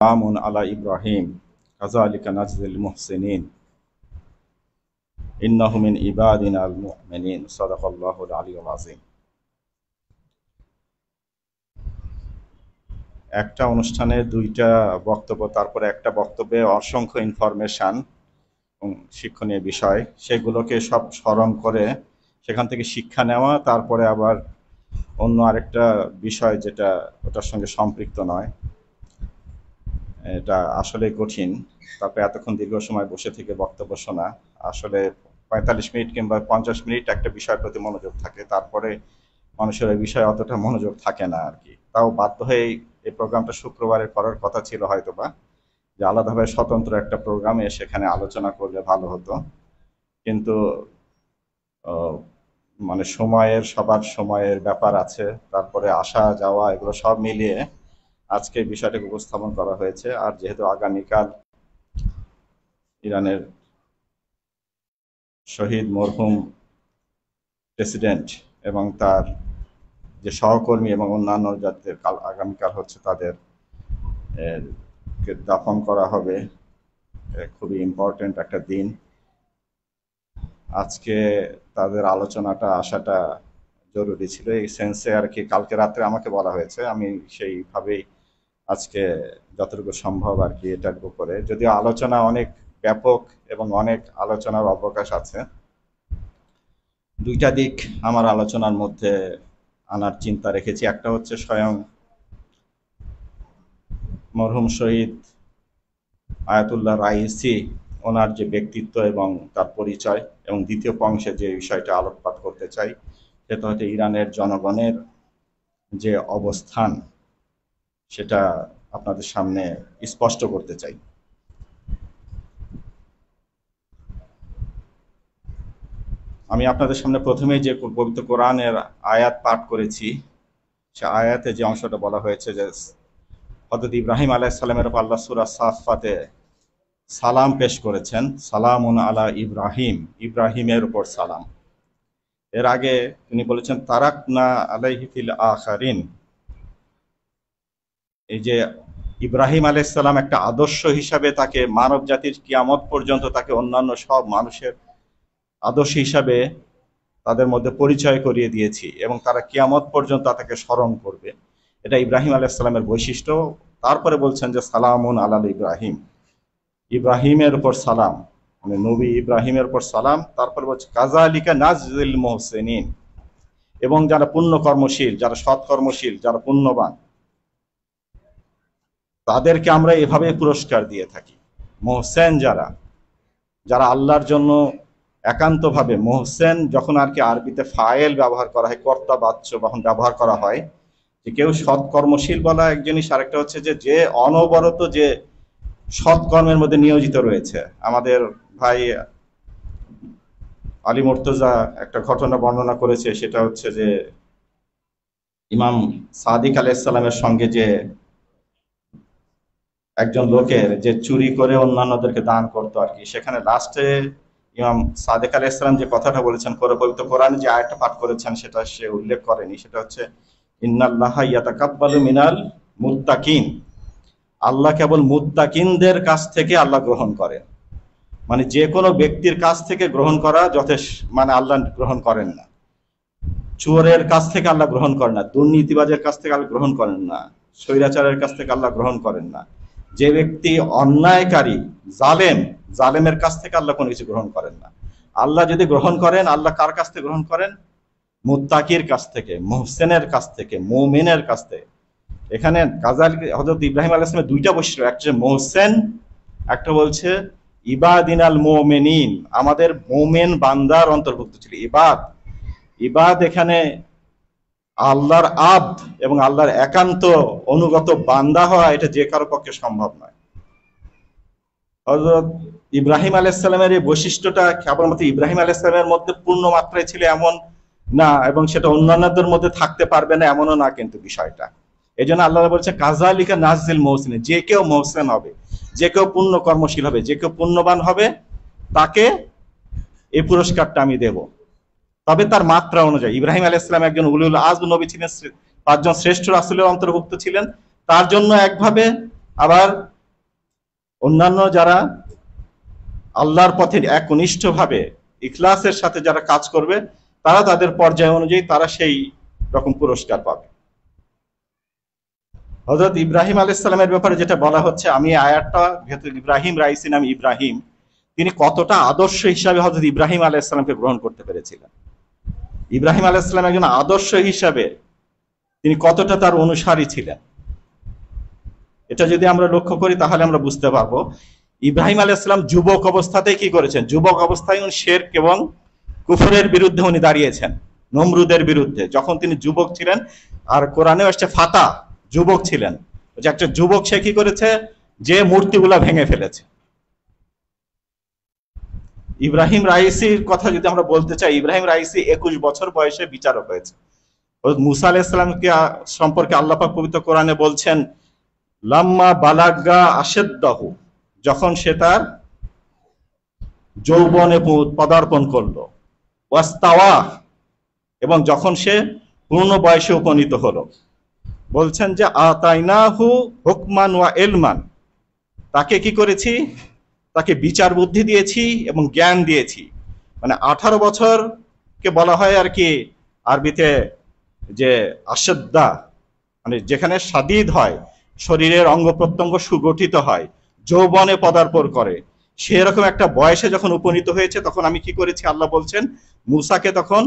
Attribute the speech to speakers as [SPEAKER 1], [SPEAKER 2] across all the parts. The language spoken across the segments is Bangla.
[SPEAKER 1] সালামুন আলা ইব্রাহিম কাযালিকা নাজজিল মুহসিনিন ইন্নাহু মিন ইবাদিনাল মুমিনিন সাদাকাল্লাহুল আলিয়্যুল আযীম। একটা অনুষ্ঠানে দুইটা বক্তব্য, তারপরে একটা বক্তব্যে অসংখ্য ইনফরমেশন এবং শিক্ষণীয় বিষয়, সেগুলোকে সব স্মরণ করে সেখান থেকে শিক্ষা নেওয়া, তারপরে আবার অন্য আরেকটা বিষয় যেটা ওটার সঙ্গে সম্পৃক্ত নয়, এটা আসলে কঠিন। তারপরে এতক্ষণ দীর্ঘ সময় বসে থেকে বক্তব্য শোনা, আসলে 45 মিনিট কিংবা 50 মিনিট একটা বিষয়ের প্রতি মনোযোগ থাকে, তারপরে মানুষের ওই বিষয়ে অতটা মনোযোগ থাকে না আর কি। তাও বাধ্য হয়ে এই প্রোগ্রামটা শুক্রবারে করার কথা ছিল হয়তোবা, যে আলাদাভাবে স্বতন্ত্র একটা প্রোগ্রামে সেখানে আলোচনা করলে ভালো হতো, কিন্তু মানে সবার সময়ের ব্যাপার আছে, তারপরে আসা যাওয়া এগুলো সব মিলিয়ে আজকে বিষয়টাকে উপস্থাপন করা হয়েছে। আর যেহেতু আগামীকাল ইরানের শহীদ মরহুম প্রেসিডেন্ট এবং তার যে সহকর্মী এবং অন্যান্য যাদের আগামীকাল হচ্ছে তাদের কে দাফন করা হবে, খুবই ইম্পর্টেন্ট একটা দিন। আজকে তাদের আলোচনাটা আসাটা জরুরি ছিল এই সেন্সে আর কি। কালকে রাত্রে আমাকে বলা হয়েছে, আমি সেইভাবেই আজকে যতটুকু সম্ভব আর কি এটার উপরে, যদিও আলোচনা অনেক ব্যাপক এবং অনেক আলোচনার অবকাশ আছে, দুইটা দিক আমার আলোচনার মধ্যে আনার চিন্তা রেখেছি। একটা হচ্ছে স্বয়ং মরহুম শহীদ আয়াতুল্লাহ রাইসি, ওনার যে ব্যক্তিত্ব এবং তার পরিচয়, এবং দ্বিতীয় অংশে যে বিষয়টা আলোকপাত করতে চাই সেটা হচ্ছে ইরানের জনগণের যে অবস্থান, সেটা আপনাদের সামনে স্পষ্ট করতে চাই। আমি আপনাদের সামনে প্রথমেই যে পবিত্র কোরআনের আয়াত পাঠ করেছি, সে আয়াতে যে অংশটা বলা হয়েছে যে হযরত ইব্রাহিম আলাইহিস সালামের উপর আল্লাহ সূরা সাফফাতে সালাম পেশ করেছেন, সালামুন আলা ইব্রাহিম, ইব্রাহিমের উপর সালাম। এর আগে তিনি বলেছেন তারাকনা আলাইহি ফিল আখারিন, এই যে ইব্রাহিম আলাইহিস সালাম একটা আদর্শ হিসাবে তাকে মানব জাতির কিয়ামত পর্যন্ত তাকে অন্যান্য সব মানুষের আদর্শ হিসাবে তাদের মধ্যে পরিচয় করিয়ে দিয়েছি এবং তারা কিয়ামত পর্যন্ত তাকে স্মরণ করবে, এটা ইব্রাহিম আলাইহিস সালামের বৈশিষ্ট্য। তারপরে বলছেন যে সালামুন আলা ইব্রাহিম, ইব্রাহিমের উপর সালাম, মানে নবী ইব্রাহিমের উপর সালাম। তারপর বলছে কাযালিকা নাজজিল মুহসিনিন, এবং যারা পুণ্য কর্মশীল, যারা সৎ কর্মশীল, যারা পুণ্যবান, তাদেরকে আমরা এভাবে পুরস্কার দিয়ে থাকি। মোহসেন যারা, যারা আল্লাহর জন্য একান্তভাবে, মোহসেন যখন আর কি আরবিতে ফায়েল ব্যবহার করা হয়, কর্তা বাচ্য যখন ব্যবহার করা হয়, যে কেউ সৎ কর্মশীল বলা এক জিনিস, আরেকটা হচ্ছে যে অনবরত যে সৎকর্মের মধ্যে নিয়োজিত রয়েছে। আমাদের ভাই আলী মুর্তজা একটা ঘটনা বর্ণনা করেছে, সেটা হচ্ছে যে ইমাম সাদিক আলাইহিস সালামের সঙ্গে যে একজন লোকের যে চুরি করে অন্যান্যদেরকে দান করতো আর কি, সেখানে লাস্টে ইমাম সাদিক আলাইহিস সালাম যে কথাটা বলেছেন, পবিত্র কোরআনে যে আয়াতটা পাঠ করেছেন সেটা সে উল্লেখ করেনি, সেটা হচ্ছে ইন্নাল্লাহা ইয়াতাকাব্বালু মিনাল মুত্তাকিন, আল্লাহ কেবল মুত্তাকিনদের কাছ থেকে আল্লাহ গ্রহণ করেন। মানে যে কোনো ব্যক্তির কাছ থেকে গ্রহণ করা যথেষ্ট, মানে আল্লাহ গ্রহণ করেন না। চোরের কাছ থেকে আল্লাহ গ্রহণ করেন না, দুর্নীতিবাজের কাছ থেকে আল্লাহ গ্রহণ করেন না, স্বৈরাচারের কাছ থেকে আল্লাহ গ্রহণ করেন না। যে ব্যক্তি অন্যায়কারী, জালেমের কাছ থেকে আল্লাহ কোনো কিছু গ্রহণ করেন না। আল্লাহ যদি গ্রহণ করেন, আল্লাহ কার কাছ থেকে গ্রহণ করেন? মুত্তাকির কাছ থেকে, মুহসিনের কাছ থেকে, মুমিনের কাছ থেকে। এখানে হযরত ইব্রাহিম আলাইহিস সালামের দুইটা বৈশিষ্ট্য, একটা মুহসিন, একটা বলছে ইবাদিনাল মুমিনিন, আমাদের মুমিন বান্দার অন্তর্ভুক্ত ছিল। ইবাদ এখানে আল্লাহর আব্দ এবং আল্লাহর একান্ত অনুগত বান্দা হওয়া, এটা যে কারো পক্ষে সম্ভব নয়। হযরত ইব্রাহিম আলাইহিস সালামের এই বৈশিষ্ট্যটা কেবলমাত্র ইব্রাহিম আলাইহিস সালামের মধ্যে পূর্ণ মাত্রায় ছিল এমন না, এবং সেটা অন্যান্যদের মধ্যে থাকতে পারবে না এমনও না, কিন্তু বিষয়টা এই জন্য আল্লাহ বলছে কাযালিকা নাজজিল মুহসিনিন, যে কেউ মুহসিন হবে, যে কেউ পুণ্য কর্মশীল হবে, যে কেউ পুণ্যবান হবে, তাকে এই পুরস্কারটা আমি দেব, তবে তার মাত্রা অনুযায়ী। ইব্রাহিম আলাইহিস সালাম একজন উলুল আজম নবী ছিলেন, 5 জন শ্রেষ্ঠ রাসূলের অন্তর্ভুক্ত ছিলেন, তার জন্য একভাবে আবার অন্যান্য যারা আল্লাহর পথে একনিষ্ঠভাবে ইখলাসের সাথে যারা কাজ করবে, তারা তাদের পর্যায় অনুযায়ী তারা সেই রকম পুরস্কার পাবে। হযরত ইব্রাহিম আলাইহিস সালামের ব্যাপারে যেটা বলা হচ্ছে, আমি আয়াতটা যেহেতু ইব্রাহিম রাইসি নাম ইব্রাহিম, তিনি কতটা আদর্শ হিসাবে হযরত ইব্রাহিম আলাইহিস সালামকে গ্রহণ করতে পেরেছিলেন। ইব্রাহিম আলাইহিস সালাম একজন আদর্শ হিসাবে তিনি কতটা তার অনুসারী ছিলেন, এটা যদি আমরা লক্ষ্য করি তাহলে আমরা বুঝতে পারবো। ইব্রাহিম আলাইহিস সালাম যুবক অবস্থাতেই কি করেছেন, যুবক অবস্থায় উনি শিরক এবং কুফরের বিরুদ্ধে উনি দাঁড়িয়েছেন, নমরুদের বিরুদ্ধে, যখন তিনি যুবক ছিলেন। আর কোরআনেও আসছে ফাতা, যুবক ছিলেন, যে একটা যুবক সে কি করেছে, যে মূর্তিগুলা ভেঙে ফেলেছে। ইব্রাহিম রাইসির কথা যদি আমরা বলতে চাই, ইব্রাহিম রাইসি 21 বছর বয়সে বিচারক হয়েছে। মুসা আলাইহিস সালামকে সম্পর্কে আল্লাহ পাক পবিত্র কোরআনে বলছেন, লাম্মা বালাগা আশাদ্দাহু, যখন সে তার যৌবনে পদার্পণ করলো, ওয়াস্তাওয়া, এবং যখন সে পূর্ণ বয়সে উপনীত হলো, বলছেন যে আতাইনাহু হুকমান ওয়া ইলমান, তাকে কি করেছি, তাকে বিচার বুদ্ধি দিয়েছি এবং জ্ঞান দিয়েছি। মানে 18 বছরকে বলা হয় আর কি আরবিতে যে আশাদ্দা, মানে যেখানে সাদিদ হয়, শরীরের অঙ্গ প্রত্যঙ্গ সুগঠিত হয়, যৌবনে পদার্পণ করে, সেরকম একটা বয়সে যখন উপনীত হয়েছে, তখন আমি কি করেছি, আল্লাহ বলছেন মুসাকে তখন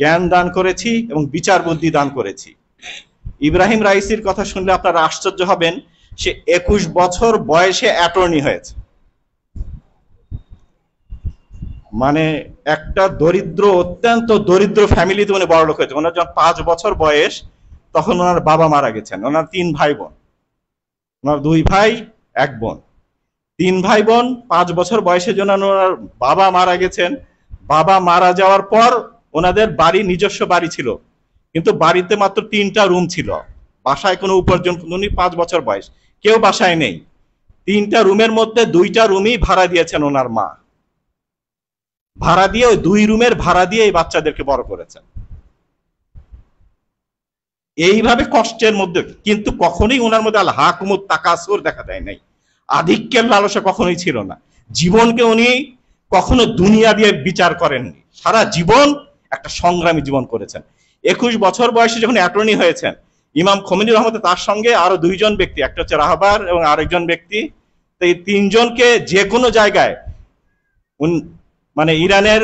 [SPEAKER 1] জ্ঞান দান করেছি এবং বিচার বুদ্ধি দান করেছি। ইব্রাহিম রাইসির কথা শুনলে আপনারা আশ্চর্য হবেন, সে 21 বছর বয়সে অ্যাটর্নি হয়েছে। মানে একটা দরিদ্র, অত্যন্ত দরিদ্র ফ্যামিলিতে উনি বড়লোক হয়েছে। ওনার যখন 5 বছর বয়স, তখন ওনার বাবা মারা গেছেন। ওনার 3 ভাই বোন, ওনার 2 ভাই 1 বোন, 3 ভাই বোন। 5 বছর বয়সে যখন ওনার বাবা মারা গেছেন, বাবা মারা যাওয়ার পর ওনাদের বাড়ি, নিজস্ব বাড়ি ছিল, কিন্তু বাড়িতে মাত্র 3টা রুম ছিল, বাসায় কোনো উপার্জন, উনি 5 বছর বয়স, কেউ বাসায় নেই। 3টা রুমের মধ্যে 2টা রুমই ভাড়া দিয়েছেন ওনার মা, ভাড়া দিয়ে ওই 2 রুমের ভাড়া দিয়ে এই বাচ্চাদেরকে বড় করেছেন। এইভাবে কষ্টের মধ্যে, কিন্তু কখনোই ওনার মধ্যে আল হাকুমুত তাকাসুর দেখা যায় নাই, আধিক্যের লালসা কখনোই ছিল না। জীবনকে উনি কখনো দুনিয়া দিয়ে বিচার করেননি, সারা জীবন একটা সংগ্রামী জীবন করেছেন। 21 বছর বয়সে যখন অ্যাটর্নি হয়েছেন, ইমাম খোমেনি রহমতে তার সঙ্গে আরো 2 জন ব্যক্তি, একটা হচ্ছে রাহবার এবং আরেকজন ব্যক্তি, তো এই 3 জনকে যে কোনো জায়গায়, মানে ইরানের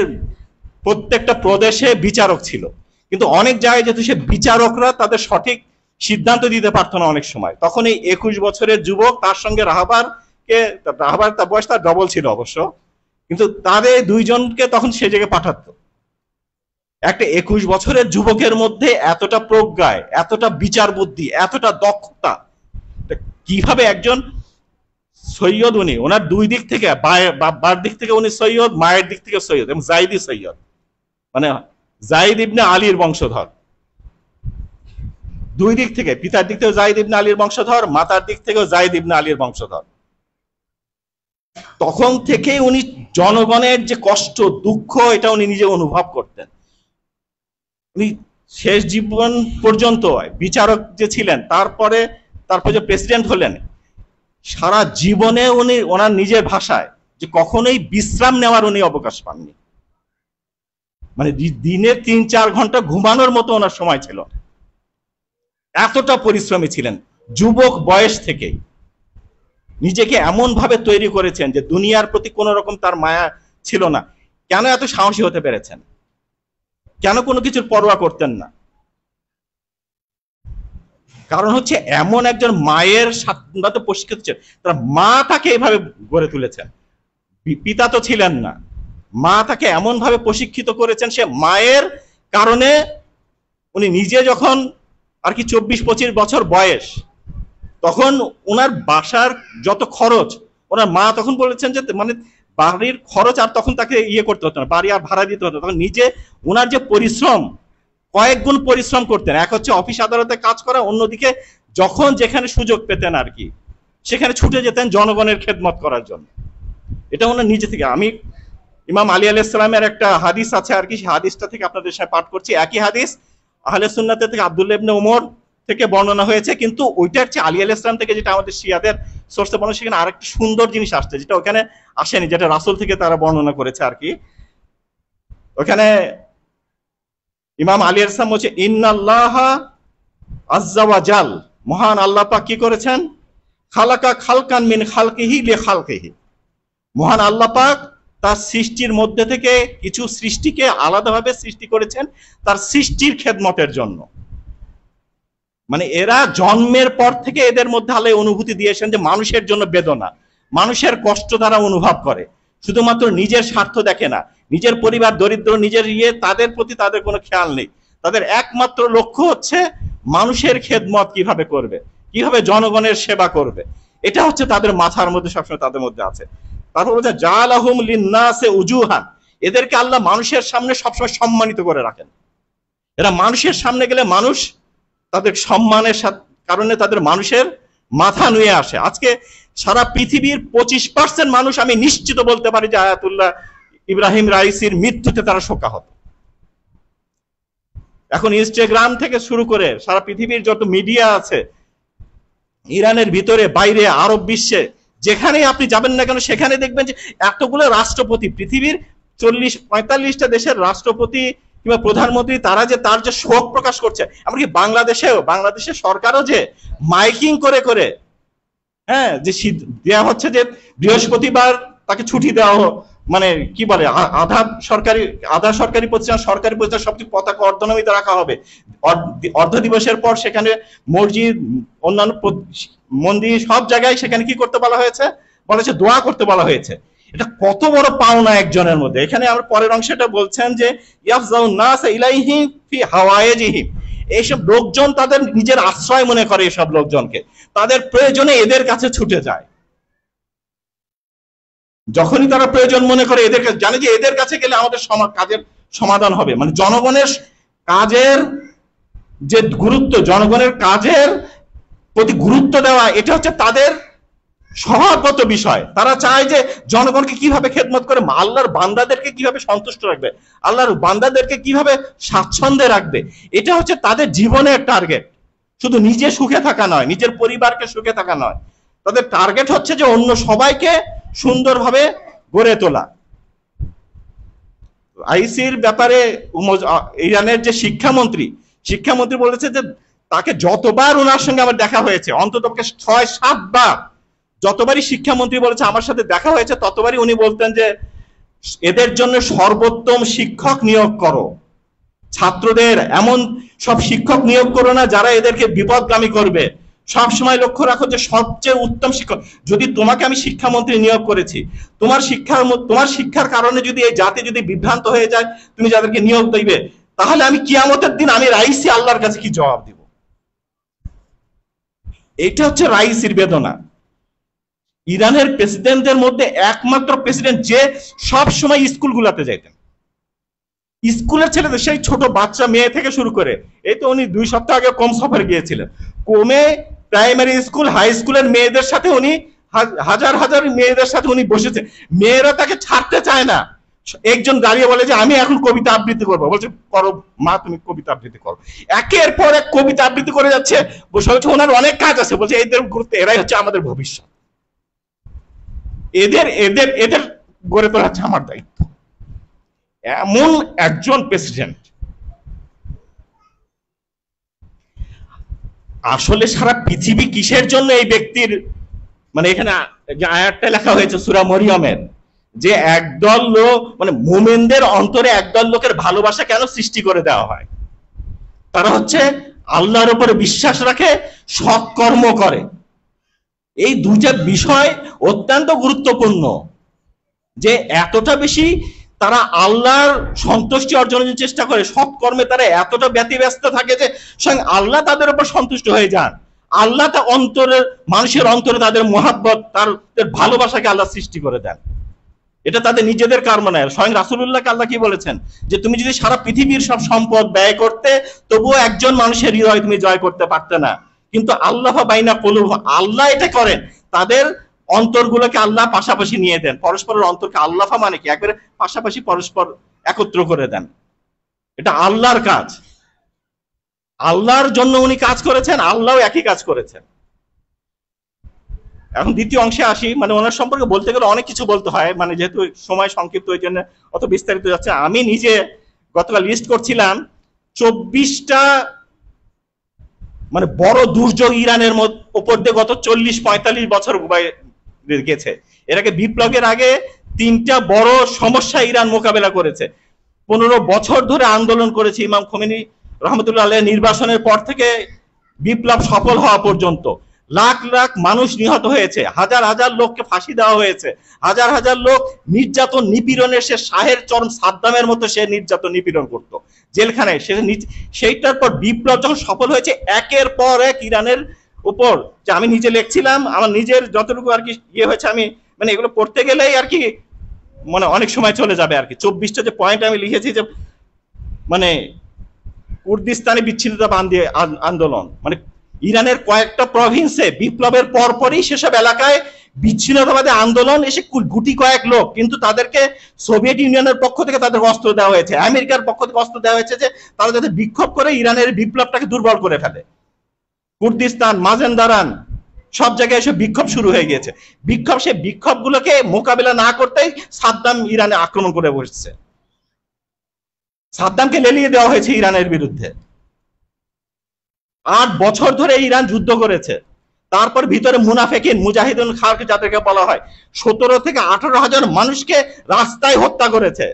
[SPEAKER 1] প্রত্যেকটা প্রদেশে বিচারক ছিল, কিন্তু অনেক জায়গায় যেহেতু সে বিচারকরা তাদের সঠিক সিদ্ধান্ত দিতে পারতো না অনেক সময়, তখন এই 21 বছরের যুবক তার সঙ্গে রাহবার তার বয়স তার ডবল ছিল অবশ্য, কিন্তু তাদের 2 জনকে তখন সে জায়গায় পাঠাতো। একটা 21 বছরের যুবকের মধ্যে এতটা প্রজ্ঞায়, এতটা বিচার বুদ্ধি, এতটা দক্ষতা, কিভাবে একজন সৈয়দ, উনি ওনার 2 দিক থেকে, বাবার দিক থেকে উনি সৈয়দ, মায়ের দিক থেকে সৈয়দ, এবং জাইদি সৈয়দ, মানে জাইদ ইবনে আলীর বংশধর। 2 দিক থেকে, পিতার দিক থেকে জাইদ ইবনে আলীর বংশধর, মাতার দিক থেকেও জাইদ ইবনে আলীর বংশধর। তখন থেকে উনি জনগণের যে কষ্ট, দুঃখ, এটা উনি নিজে অনুভব করতেন। উনি শেষ জীবন পর্যন্ত বিচারক যে ছিলেন, তারপরে যে প্রেসিডেন্ট হলেন, সারা জীবনে উনি ওনার নিজের ভাষায় যে কখনোই বিশ্রাম নেওয়ার উনি অবকাশ পাননি। মানে দিনে 3-4 ঘন্টা ঘুমানোর মতো ওনার সময় ছিল, এতটা পরিশ্রমী ছিলেন। যুবক বয়স থেকেই নিজেকে এমন ভাবে তৈরি করেছেন যে দুনিয়ার প্রতি কোন রকম তার মায়া ছিল না। কেন এত সাহসী হতে পেরেছেন? কেন কোনো কিছুর পরোয়া করতেন না? কারণ হচ্ছে এমন একজন মায়ের সাথে প্রশিক্ষিত ছিলেন, তার মা তাকে এইভাবে গড়ে তুলেছেন। পিতা তো ছিলেন না, মা তাকে এমন ভাবে প্রশিক্ষিত করেছেন, সে মায়ের কারণে উনি নিজে যখন আর কি 24-25 বছর বয়স, তখন ওনার বাসার যত খরচ, ওনার মা তখন বলেছেন যে মানে বাড়ির খরচ আর তখন তাকে করতে হতো না, বাড়ি আর ভাড়া দিতে হতো, তখন নিজে ওনার যে পরিশ্রম, কয়েক গুণ পরিশ্রম করতেন। এক হচ্ছে অফিস আদালতে কাজ করা, অন্যদিকে যখন যেখানে সুযোগ পেতেন আর কি, সেখানে ছুটে যেতেন জনগণের খেদমত করার জন্য। এটা ওনার নিজে থেকে। আমি ইমাম আলী আলাইহিস সালামের একটা হাদিস আছে আর কি, সেই হাদিসটা থেকে আপনাদের সামনে পাঠ করছি। একই হাদিস আহলে সুন্নাতের থেকে আব্দুল্লাহ ইবনে উমর থেকে বর্ণনা হয়েছে, কিন্তু ওইটার চেয়ে আলী আলাইহিস সালাম থেকে যেটা আমাদের শিয়াদের সোর্সে বর্ণনা, সেখানে আরেকটা সুন্দর জিনিস আসছে যেটা ওখানে আসেনি, যেটা রাসূল থেকে তারা বর্ণনা করেছে আর কি। ওখানে ইমাম আলী আলাইহিস সালাম বলছে, ইন্নাল্লাহা আজ্জা ওয়া জাল, মহান আল্লাহ পাক কি করেছেন, খালাকা খালকান মিন খালকিহি লি খালকিহি, মহান আল্লাহ পাক তার সৃষ্টির মধ্যে থেকে কিছু সৃষ্টিকে আলাদাভাবে সৃষ্টি করেছেন তার সৃষ্টির খেদমতের জন্য। মানে এরা জন্মের পর থেকে এদের মধ্যে আল্লাহ অনুভূতি দিয়েছেন যে মানুষের জন্য বেদনা, মানুষের কষ্ট তারা অনুভব করে, শুধুমাত্র নিজের স্বার্থ দেখে না, নিজের পরিবার দরিদ্র, নিজের তাদের প্রতি তাদের কোনো খেয়াল নেই। তাদের একমাত্র লক্ষ্য হচ্ছে মানুষের খেদমত কিভাবে করবে, কিভাবে জনগণের সেবা করবে, এটা হচ্ছে তাদের মাথার মধ্যে সবসময় তাদের মধ্যে আছে। তারপর বলছে জালাহুম লিন্নাসে উজুহান, এদেরকে আল্লাহ মানুষের সামনে সবসময় সম্মানিত করে রাখেন। এরা মানুষের সামনে গেলে মানুষ তাদের সম্মানের কারণে তাদের মানুষের মাথা নুয়ে আসে। আজকে সারা পৃথিবীর 25% মানুষ আমি নিশ্চিত বলতে পারি যে আয়াতুল্লাহ ইব্রাহিম রাইসির মৃত্যুতে তারা শোকাহত। এখন ইনস্টাগ্রাম থেকে শুরু করে সারা পৃথিবীর যত মিডিয়া আছে, ইরানের ভিতরে বাইরে আরব বিশ্বে যেখানেই আপনি যাবেন না কেন সেখানে দেখবেন যে এতগুলো রাষ্ট্রপতি, পৃথিবীর 40-45টা দেশের রাষ্ট্রপতি কিংবা প্রধানমন্ত্রী, তারা যে তার যে শোক প্রকাশ করছে। এমনকি বাংলাদেশের সরকারও যে মাইকিং করে করে হ্যাঁ যে দেওয়া হচ্ছে যে বৃহস্পতিবার তাকে ছুটি দেওয়া, মানে কি বলে, আধা সরকারি প্রতিষ্ঠান, সরকারি প্রতিষ্ঠান সবকিছু পতাকা অর্ধনমিত রাখা হবে। অর্ধ দিবসের পর সেখানে মসজিদ, অন্যান্য মন্দির, সব জায়গায় সেখানে কি করতে বলা হয়েছে, বলা হয়েছে দোয়া করতে বলা হয়েছে। এটা কত বড় পাওনা একজনের মধ্যে। এখানে আমরা পরের অংশটা বলছেন যে ইয়াফজাউন নাস ইলাইহি ফি হাওয়াইজিহিম, এইসব লোকজন তাদের নিজের আশ্রয় মনে করে, এসব লোকজনকে তাদের প্রয়োজনে এদের কাছে ছুটে যায়। যখনই তারা প্রয়োজন মনে করে এদের কাছে, জানে যে এদের কাছে গেলে আমাদের কাজের সমাধান হবে। মানে জনগণের কাজের যে গুরুত্ব, জনগণের কাজের প্রতি গুরুত্ব দেওয়া, এটা হচ্ছে তাদের স্বভাবগত বিষয়। তারা চায় যে জনগণকে কিভাবে খেদমত করে আল্লাহর বান্দাদেরকে কিভাবে সন্তুষ্ট রাখবে, আল্লাহর বান্দাদেরকে কিভাবে স্বাচ্ছন্দ্যে রাখবে, এটা হচ্ছে তাদের জীবনের টার্গেট। শুধু নিজে সুখে থাকা নয়, নিজের পরিবারকে সুখে থাকা নয়, তাদের টার্গেট হচ্ছে যে অন্য সবাইকে সুন্দরভাবে গড়ে তোলা। আইসির ব্যাপারে ইরানের যে শিক্ষামন্ত্রী বলেছে যে তাকে যতবার ওনার সঙ্গে আমার দেখা হয়েছে, অন্তত 6-7 বার, যতবারই শিক্ষামন্ত্রী বলেছে আমার সাথে দেখা হয়েছে, ততবারই উনি বলতেন যে এদের জন্য সর্বোত্তম শিক্ষক নিয়োগ করো, ছাত্রদের এমন সব শিক্ষক নিয়োগ করো না যারা এদেরকে বিপদগামী করবে। সব সময় লক্ষ্য রাখো যে সবচেয়ে উত্তম শিক্ষক। যদি তোমাকে আমি শিক্ষামন্ত্রী নিয়োগ করেছি, তোমার শিক্ষার কারণে যদি এই জাতি যদি বিভ্রান্ত হয়ে যায়, তুমি যাদেরকে নিয়োগ দিবে, তাহলে আমি কিয়ামতের দিন আমি রাইসি আল্লাহর কাছে কি জবাব দিব? এটা হচ্ছে রাইসির বেদনা। ইরানের প্রেসিডেন্টদের মধ্যে একমাত্র প্রেসিডেন্ট যে সব সময় স্কুলগুলোতে যাইতেন, স্কুলের ছেলেদের, সেই ছোট বাচ্চা মেয়ে থেকে শুরু করে, এই তো উনি 2 সপ্তাহ আগে কম সফরে গিয়েছিলেন, কমে প্রাইমারি স্কুল, হাই স্কুলের মেয়েদের সাথে উনি হাজার হাজার মেয়েদের সাথে উনি বসেছে। মেয়েরা তাকে ছাড়তে চায় না। একজন দাঁড়িয়ে বলে যে আমি এখন কবিতা আবৃত্তি করবো, বলছে করো মা, তুমি কবিতা আবৃত্তি করো। একের পর এক কবিতা আবৃত্তি করে যাচ্ছে, বসে হচ্ছে ওনার অনেক কাজ আছে, বলছে এদের গুরুত্ব, এরাই হচ্ছে আমাদের ভবিষ্যৎ, এদের এদের এদের গড়ে তোলা হচ্ছে আমার দায়িত্ব। এমন একজন প্রেসিডেন্ট। আসলে সারা পৃথিবী কিসের জন্য এই ব্যক্তির, মানে এখানে যে আয়াতটা লেখা হয়েছে সূরা মরিয়মের, যে একদল লোক, মানে মুমিনদের অন্তরে একদল লোকের ভালোবাসা কেন সৃষ্টি করে দেওয়া হয়? তারা হচ্ছে আল্লাহর উপরে বিশ্বাস রাখে, সৎকর্ম করে। এই দুইটা বিষয় অত্যন্ত গুরুত্বপূর্ণ, যে এতটা বেশি তারা আল্লাহর সন্তুষ্টি অর্জনের চেষ্টা করে, সৎকর্মে তারা এতটা ব্যতিব্যস্ত থাকে যে স্বয়ং আল্লাহ তাদের উপর সন্তুষ্ট হয়ে যান। আল্লাহ তা অন্তরের, মানুষের অন্তরে তাদের মহাব্বত, তাদের ভালোবাসাকে আল্লাহ সৃষ্টি করে দেন। এটা তাদের নিজেদের কর্ম নয়। স্বয়ং রাসূলুল্লাহকে আল্লাহ কি বলেছেন, যে তুমি যদি সারা পৃথিবীর সব সম্পদ ব্যয় করতে, তবুও একজন মানুষের হৃদয় তুমি জয় করতে পারতে না। কিন্তু আল্লাহ বাইনা কুলুব, আল্লাহ এটা করেন, তাদের অন্তরগুলোকে আল্লাহ পাশাপাশি নিয়ে দেন। পরস্পরের অন্তরকে আল্লাহ মানে কি, একবারে পাশাপাশি পরস্পর একত্র করে দেন। এটা আল্লাহর কাজ। আল্লাহর জন্য উনি কাজ করেছেন, আল্লাহও একই কাজ করেছেন। এখন দ্বিতীয় অংশে আসি, মানে ওনার সম্পর্কে বলতে গেলে অনেক কিছু বলতে হয়, মানে যেহেতু সময় সংক্ষিপ্ত ওই জন্য অত বিস্তারিত যাচ্ছে। আমি নিজে গতকাল লিস্ট করছিলাম 24টা মানে বড় দুর্যোগ ইরানের উপর দিয়ে গত 40-45 বছর গেছে। এর আগে বিপ্লবের আগে 3টা বড় সমস্যা ইরান মোকাবেলা করেছে। 15 বছর ধরে আন্দোলন করেছে ইমাম খোমেনি রহমতুল্লাহ আলাইহ নির্বাসনের পর থেকে বিপ্লব সফল হওয়া পর্যন্ত। লাখ লাখ মানুষ নিহত হয়েছে, হাজার হাজার লোককে ফাঁসি দেওয়া হয়েছে, হাজার হাজার লোক নির্যাতন নিপীড়নের, সে শাহের চরম সাদ্দামের মতো সে নির্যাতন নিপীড়ন করত জেলখানায়। সেইটার পর বিপ্লব যখন সফল হয়েছে, একের পর এক ইরানের উপর, যে আমি নিজে লিখছিলাম, আমার নিজের যতটুকু আর কি ইয়ে হয়েছে, আমি মানে এগুলো পড়তে গেলেই আর কি মানে অনেক সময় চলে যাবে আর কি। 24টা যে পয়েন্ট আমি লিখেছি, যে মানে কুর্দিস্তানে বিচ্ছিন্নতাবাদী আন্দোলন, মানে ইরানের কয়েকটা প্রভিন্সে বিপ্লবের পরপরই সেসব এলাকায় বিচ্ছিন্নতাবাদী আন্দোলন এসে গুটি কয়েক লোক, কিন্তু তাদেরকে সোভিয়েত ইউনিয়নের পক্ষ থেকে তাদের অস্ত্র দেওয়া হয়েছে, আমেরিকার পক্ষ থেকে অস্ত্র দেওয়া হয়েছে, যে তারা যাতে বিক্ষোভ করে ইরানের বিপ্লবটাকে দুর্বল করে ফেলে। কুর্দিস্তান, মাজেন্দারান সব জায়গায় এসে বিক্ষোভ শুরু হয়ে গিয়েছে। বিক্ষোভ, সে বিক্ষোভগুলোকে মোকাবিলা না করতেই সাদ্দাম ইরানে আক্রমণ করে বসছে। সাদ্দামকে লেলিয়ে দেওয়া হয়েছে ইরানের বিরুদ্ধে। 8 বছর ধরে ইরান যুদ্ধ করেছে। তারপর ভিতরে মুনাফেকিন, মুজাহিদুন খালক যাদেরকে বলা হয়, 17 থেকে 18 হাজার মানুষকে রাস্তায় হত্যা করেছে।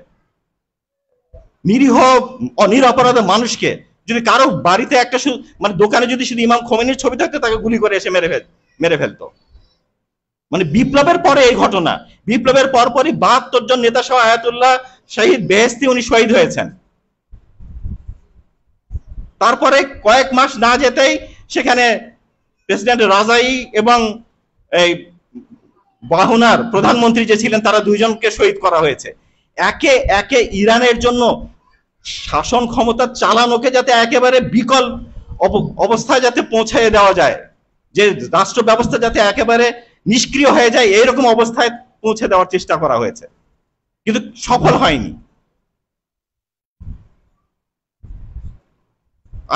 [SPEAKER 1] নিরীহ নিরপরাধ মানুষকে, যদি কারো বাড়িতে একটা মানে দোকানে যদি শুধু ইমাম খোমেনির ছবি থাকতো, তাকে গুলি করে এসে মেরে ফেলতো। মানে বিপ্লবের পরে এই ঘটনা। বিপ্লবের পরপরই 72 জন নেতা সহ আয়াতুল্লাহ শহীদ বেহেশতি উনি শহীদ হয়েছেন। তারপরে কয়েক মাস না যেতেই সেখানে প্রেসিডেন্ট রাজাই এবং এই বাহুনার প্রধানমন্ত্রী যে ছিলেন, তারা দুইজনকে শহীদ করা হয়েছে। একে একে ইরানের জন্য শাসন ক্ষমতা চালানোকে যাতে একেবারে বিকল অবস্থায় যাতে পৌঁছে দেওয়া যায়, যে রাষ্ট্র ব্যবস্থা যাতে একেবারে নিষ্ক্রিয় হয়ে যায়, এইরকম অবস্থায় পৌঁছে দেওয়ার চেষ্টা করা হয়েছে, কিন্তু সফল হয়নি।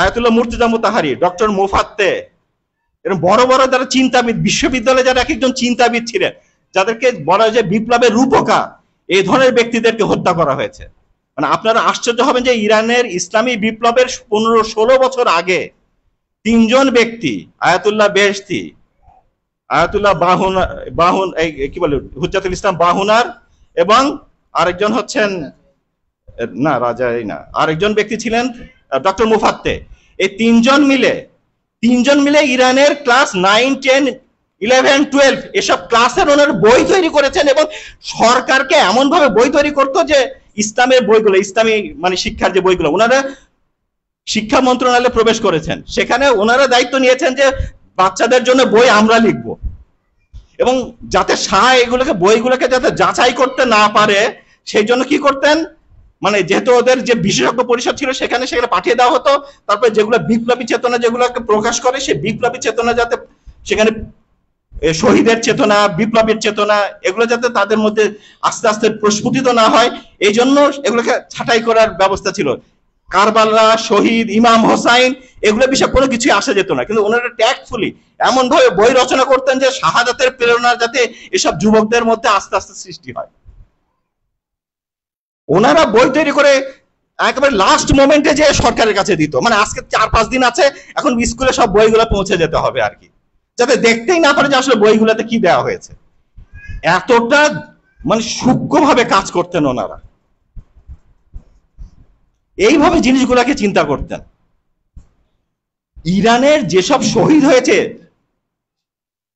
[SPEAKER 1] আয়াতুল্লাহ মুর্তজা মুতাহারি, ডক্টর মুফাত্তে, এরকম বড় বড় যারা চিন্তাবিদ, বিশ্ববিদ্যালয়ে যারা এক একজন চিন্তাবিদ ছিলেন, যাদেরকে বলা হয় যে বিপ্লবের রূপকার, এই ধরনের ব্যক্তিদেরকে হত্যা করা হয়েছে। মানে আপনারা আশ্চর্য হবেন যে ইরানের ইসলামী বিপ্লবের 15-16 বছর আগে 3 জন ব্যক্তি, আয়াতুল্লাহ বেহেশতি, আয়াতুল্লাহ বাহুন কি বলে হুজ্জাতুল ইসলাম বাহুনার, এবং আরেকজন হচ্ছেন না রাজাই না, আরেকজন ব্যক্তি ছিলেন ডক্টর মুফাত্তে। এই তিনজন মিলে ইরানের ক্লাস 9, 10, 11, 12 এসব ক্লাসের ওনার বই তৈরি করেছেন, এবং সরকারকে এমন ভাবে বই তৈরি করতো যে ইসলামের বইগুলো, ইসলামী মানে শিক্ষার যে বইগুলো, ওনারা শিক্ষা মন্ত্রণালয়ে প্রবেশ করেছেন। সেখানে ওনারা দায়িত্ব নিয়েছেন যে বাচ্চাদের জন্য বই আমরা লিখবো, এবং যাতে শাহ এগুলোকে বইগুলোকে যাতে যাচাই করতে না পারে, সেই জন্য কি করতেন, মানে যেহেতু ওদের যে বিশেষজ্ঞ পরিষদ ছিল সেখানে পাঠিয়ে দেওয়া হতো। তারপরে যেগুলো বিপ্লবী চেতনা যেগুলোকে প্রকাশ করে, সেই বিপ্লবী চেতনা যাতে সেখানে শহীদের চেতনা, বিপ্লবীর চেতনা, এগুলো যাতে তাদের মধ্যে আস্তে আস্তে প্রস্ফুটিত না হয়, এই জন্য এগুলোকে ছাঁটাই করার ব্যবস্থা ছিল। কারবালা, শহীদ, ইমাম হোসাইন, এগুলো বিষয়ে কোনো কিছুই আসা যেত না, কিন্তু ওনারা ট্যাক্টফুলি এমন ভাবে বই রচনা করতেন যে শাহাদাতের প্রেরণা যাতে এসব যুবকদের মধ্যে আস্তে আস্তে সৃষ্টি হয়। ওনারা বই তৈরি করে একেবারে লাস্ট মোমেন্টে যে সরকারের কাছে দিত, মানে আজকে 4-5 দিন আছে, এখন স্কুলে সব বইগুলো পৌঁছে যেতে হবে আর কি, যাতে দেখতেই না পারে যে আসলে বইগুলোতে কি দেওয়া হয়েছে। এতটা মানে সূক্ষ্মভাবে কাজ করতেন ওনারা, এইভাবে জিনিসগুলোকে চিন্তা করতেন। ইরানের যেসব শহীদ হয়েছে,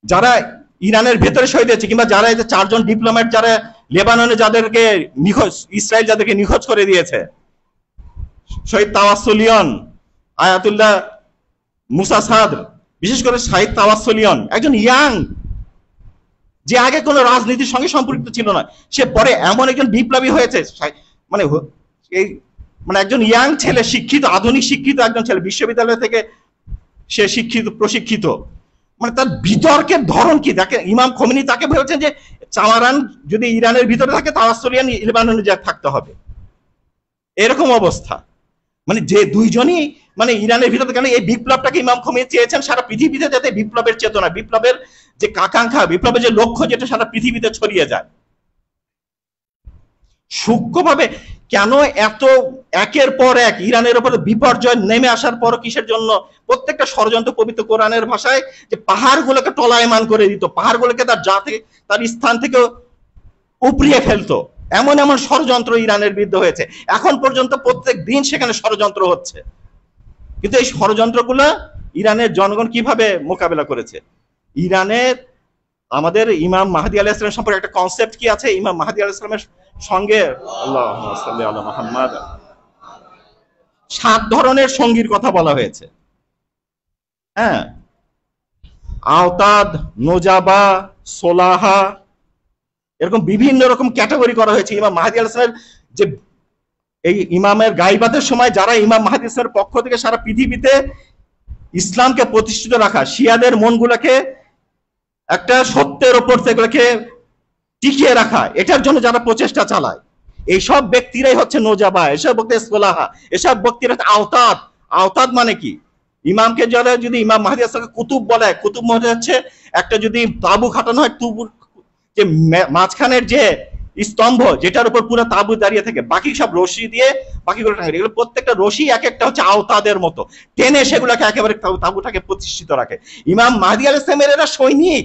[SPEAKER 1] যারা ইরানের ভেতরে শহীদ হয়েছে, কিংবা যারা 4 জন ডিপ্লোম্যাট যারা লেবাননে যাদেরকে নিখোঁজ, ইসরায়েল যাদেরকে নিখোঁজ করে দিয়েছে, শহীদ তাওয়াসুলিয়ন, আয়াতুল্লাহ মুসা সাদর, বিশেষ করে শহীদ তাওয়াসুলিয়ন একজন ইয়াং, যে আগে কোনো রাজনীতির সঙ্গে সম্পৃক্ত ছিল না, সে পরে এমন একজন বিপ্লবী হয়েছে, মানে এই মানে একজন ইয়াং ছেলে, শিক্ষিত, আধুনিক শিক্ষিত একজন ছেলে, বিশ্ববিদ্যালয় থেকে সে শিক্ষিত, প্রশিক্ষিত, মানে তার বিতর্কের ধরন কি দেখে। ইমাম খোমেনি তাকে বলেছেন যে চামারান যদি ইরানের ভিতরে থাকে, তাওয়াসুলিয়ান লেবাননে যা থাকতে হবে, এরকম অবস্থা। মানে যে দুইজনই মানে ইরানের ভিতরে, কেন এই বিপ্লবটাকে ইমাম খোমেনি চেয়েছেন সারা পৃথিবীতে, যাতে বিপ্লবের চেতনা, বিপ্লবের যে আকাঙ্ক্ষা, বিপ্লবের যে লক্ষ্য, যেটা সারা পৃথিবীতে ছড়িয়ে যায় সূক্ষ্মভাবে। কেন এত একের পর এক ইরানের উপর বিপর্যয় নেমে আসার পর কিসের জন্য? প্রত্যেকটা ষড়যন্ত্র পবিত্র কোরআনের ভাষায় যে পাহাড়গুলোকে টলায়মান করে দিত, পাহাড়গুলোকে তার তার স্থান থেকে উপড়িয়ে ফেলতো, এমন এমন ষড়যন্ত্র ইরানের বিরুদ্ধে হয়েছে। এখন পর্যন্ত প্রত্যেক দিন সেখানে ষড়যন্ত্র হচ্ছে, কিন্তু এই ষড়যন্ত্রগুলো ইরানের জনগণ কিভাবে মোকাবেলা করেছে? ইরানের আমাদের ইমাম মাহদী আলাইহিস সালাম সম্পর্কে একটা কনসেপ্ট কি আছে? ইমাম মাহদী আলাইহিস সালামের সঙ্গে আল্লাহুম্মা সাল্লি আলা মুহাম্মাদ 7 ধরনের সঙ্গীর কথা বলা হয়েছে। হ্যাঁ, আওতাদ, নোজাবা, সোলাহা, এরকম বিভিন্ন রকম ক্যাটাগরি করা হয়েছে। ইমাম মাহদী আলাইহিস সালামের যে এই ইমামের গাইবাতের সময় যারা ইমাম মাহদী আলাইহিস পক্ষ থেকে সারা পৃথিবীতে ইসলামকে প্রতিষ্ঠিত রাখা, শিয়াদের মনগুলোকে একটা সত্যের উপর সেগুলোকে টিকিয়ে রাখা, এটার জন্য যারা প্রচেষ্টা চালায়, এইসব ব্যক্তিরাই হচ্ছে নোজাবা, এসব ব্যক্তি সোলাহা, এসব ব্যক্তিরা আওতাদ। আওতাদ মানে কি? ইমামকে যারা যদি ইমাম মাহদী আলাইহিস কুতুব বলে, কুতুব মানে হচ্ছে একটা যদি তাবু খাটানো হয়, তুবুর যে মাঝখানের যে স্তম্ভ, যেটার উপর পুরো তাবু দাঁড়িয়ে থাকে, বাকি সব রশি দিয়ে বাকিগুলো টাঙানো, এগুলো প্রত্যেকটা রশি এক একটা হচ্ছে আওতাদের মতো, টেনে সেগুলোকে একেবারে তাবুটাকে প্রতিষ্ঠিত রাখে। ইমাম মাহদী আলাইহিস সালামের এরা সৈনিক,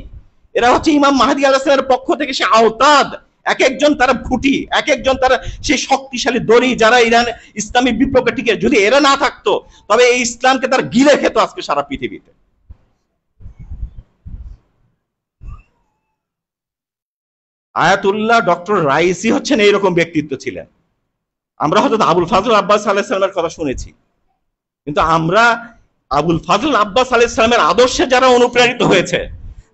[SPEAKER 1] এরা হচ্ছে ইমাম মাহদী আলাইহিস সালামের পক্ষ থেকে সে আওতাদ, এক একজন তারা খুঁটি, এক একজন তারা সেই শক্তিশালী দড়ি, যারা ইরান ইসলামী বিপ্লবকে টিকে। যদি এরা না থাকতো তবে এই ইসলামকে তারা গিলে খেত আজকে সারা পৃথিবীতে। আয়াতুল্লাহ ডক্টর রাইসি হচ্ছেন এইরকম ব্যক্তিত্ব ছিলেন। আমরা হয়তো আবুল ফাজল আব্বাস আলাইহিস সালামের কথা শুনেছি, কিন্তু আমরা আবুল ফাজল আব্বাস আলাইহিস সালামের আদর্শে যারা অনুপ্রাণিত হয়েছে,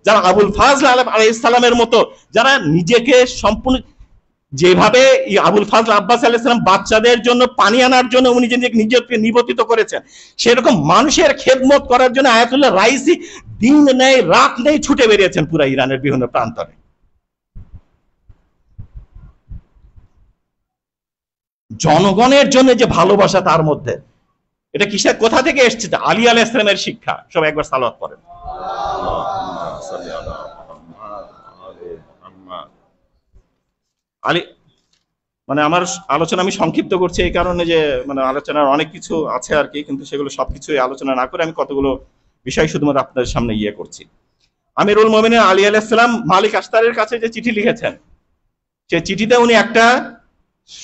[SPEAKER 1] যারা আবুল ফাজল আলাইহিস সালামের মতো, যারা নিজেকে সম্পূর্ণ, যেভাবে আবুল ফাজল আব্বাস আলাইহিস সালাম বাচ্চাদের জন্য পানি আনার জন্য উনি নিজেকে নিবর্তিত করেছেন, সেরকম মানুষের খেদমত করার জন্য আয়াতুল্লাহ রাইসি দিন নেই রাত নেই ছুটে বেরিয়েছেন পুরো ইরানের বিভিন্ন প্রান্তরে। জনগণের জন্য যে ভালোবাসা তার মধ্যে, এটা কিসের কোথা থেকে এসছে? আলী আলাইহিস সালামের শিক্ষা। সব একবার সালাওয়াত করেন। আলী, মানে আমার আলোচনা আমি সংক্ষিপ্ত করছি এই কারণে যে মানে আলোচনার অনেক কিছু আছে আর কি, কিন্তু সেগুলো সবকিছুই আলোচনা না করে আমি কতগুলো বিষয় শুধুমাত্র আপনাদের সামনে করছি। আমিরুল মুমিনিন আলী আলাইহিস সালাম মালিক আশতারের কাছে যে চিঠি লিখেছেন, সেই চিঠিতে উনি একটা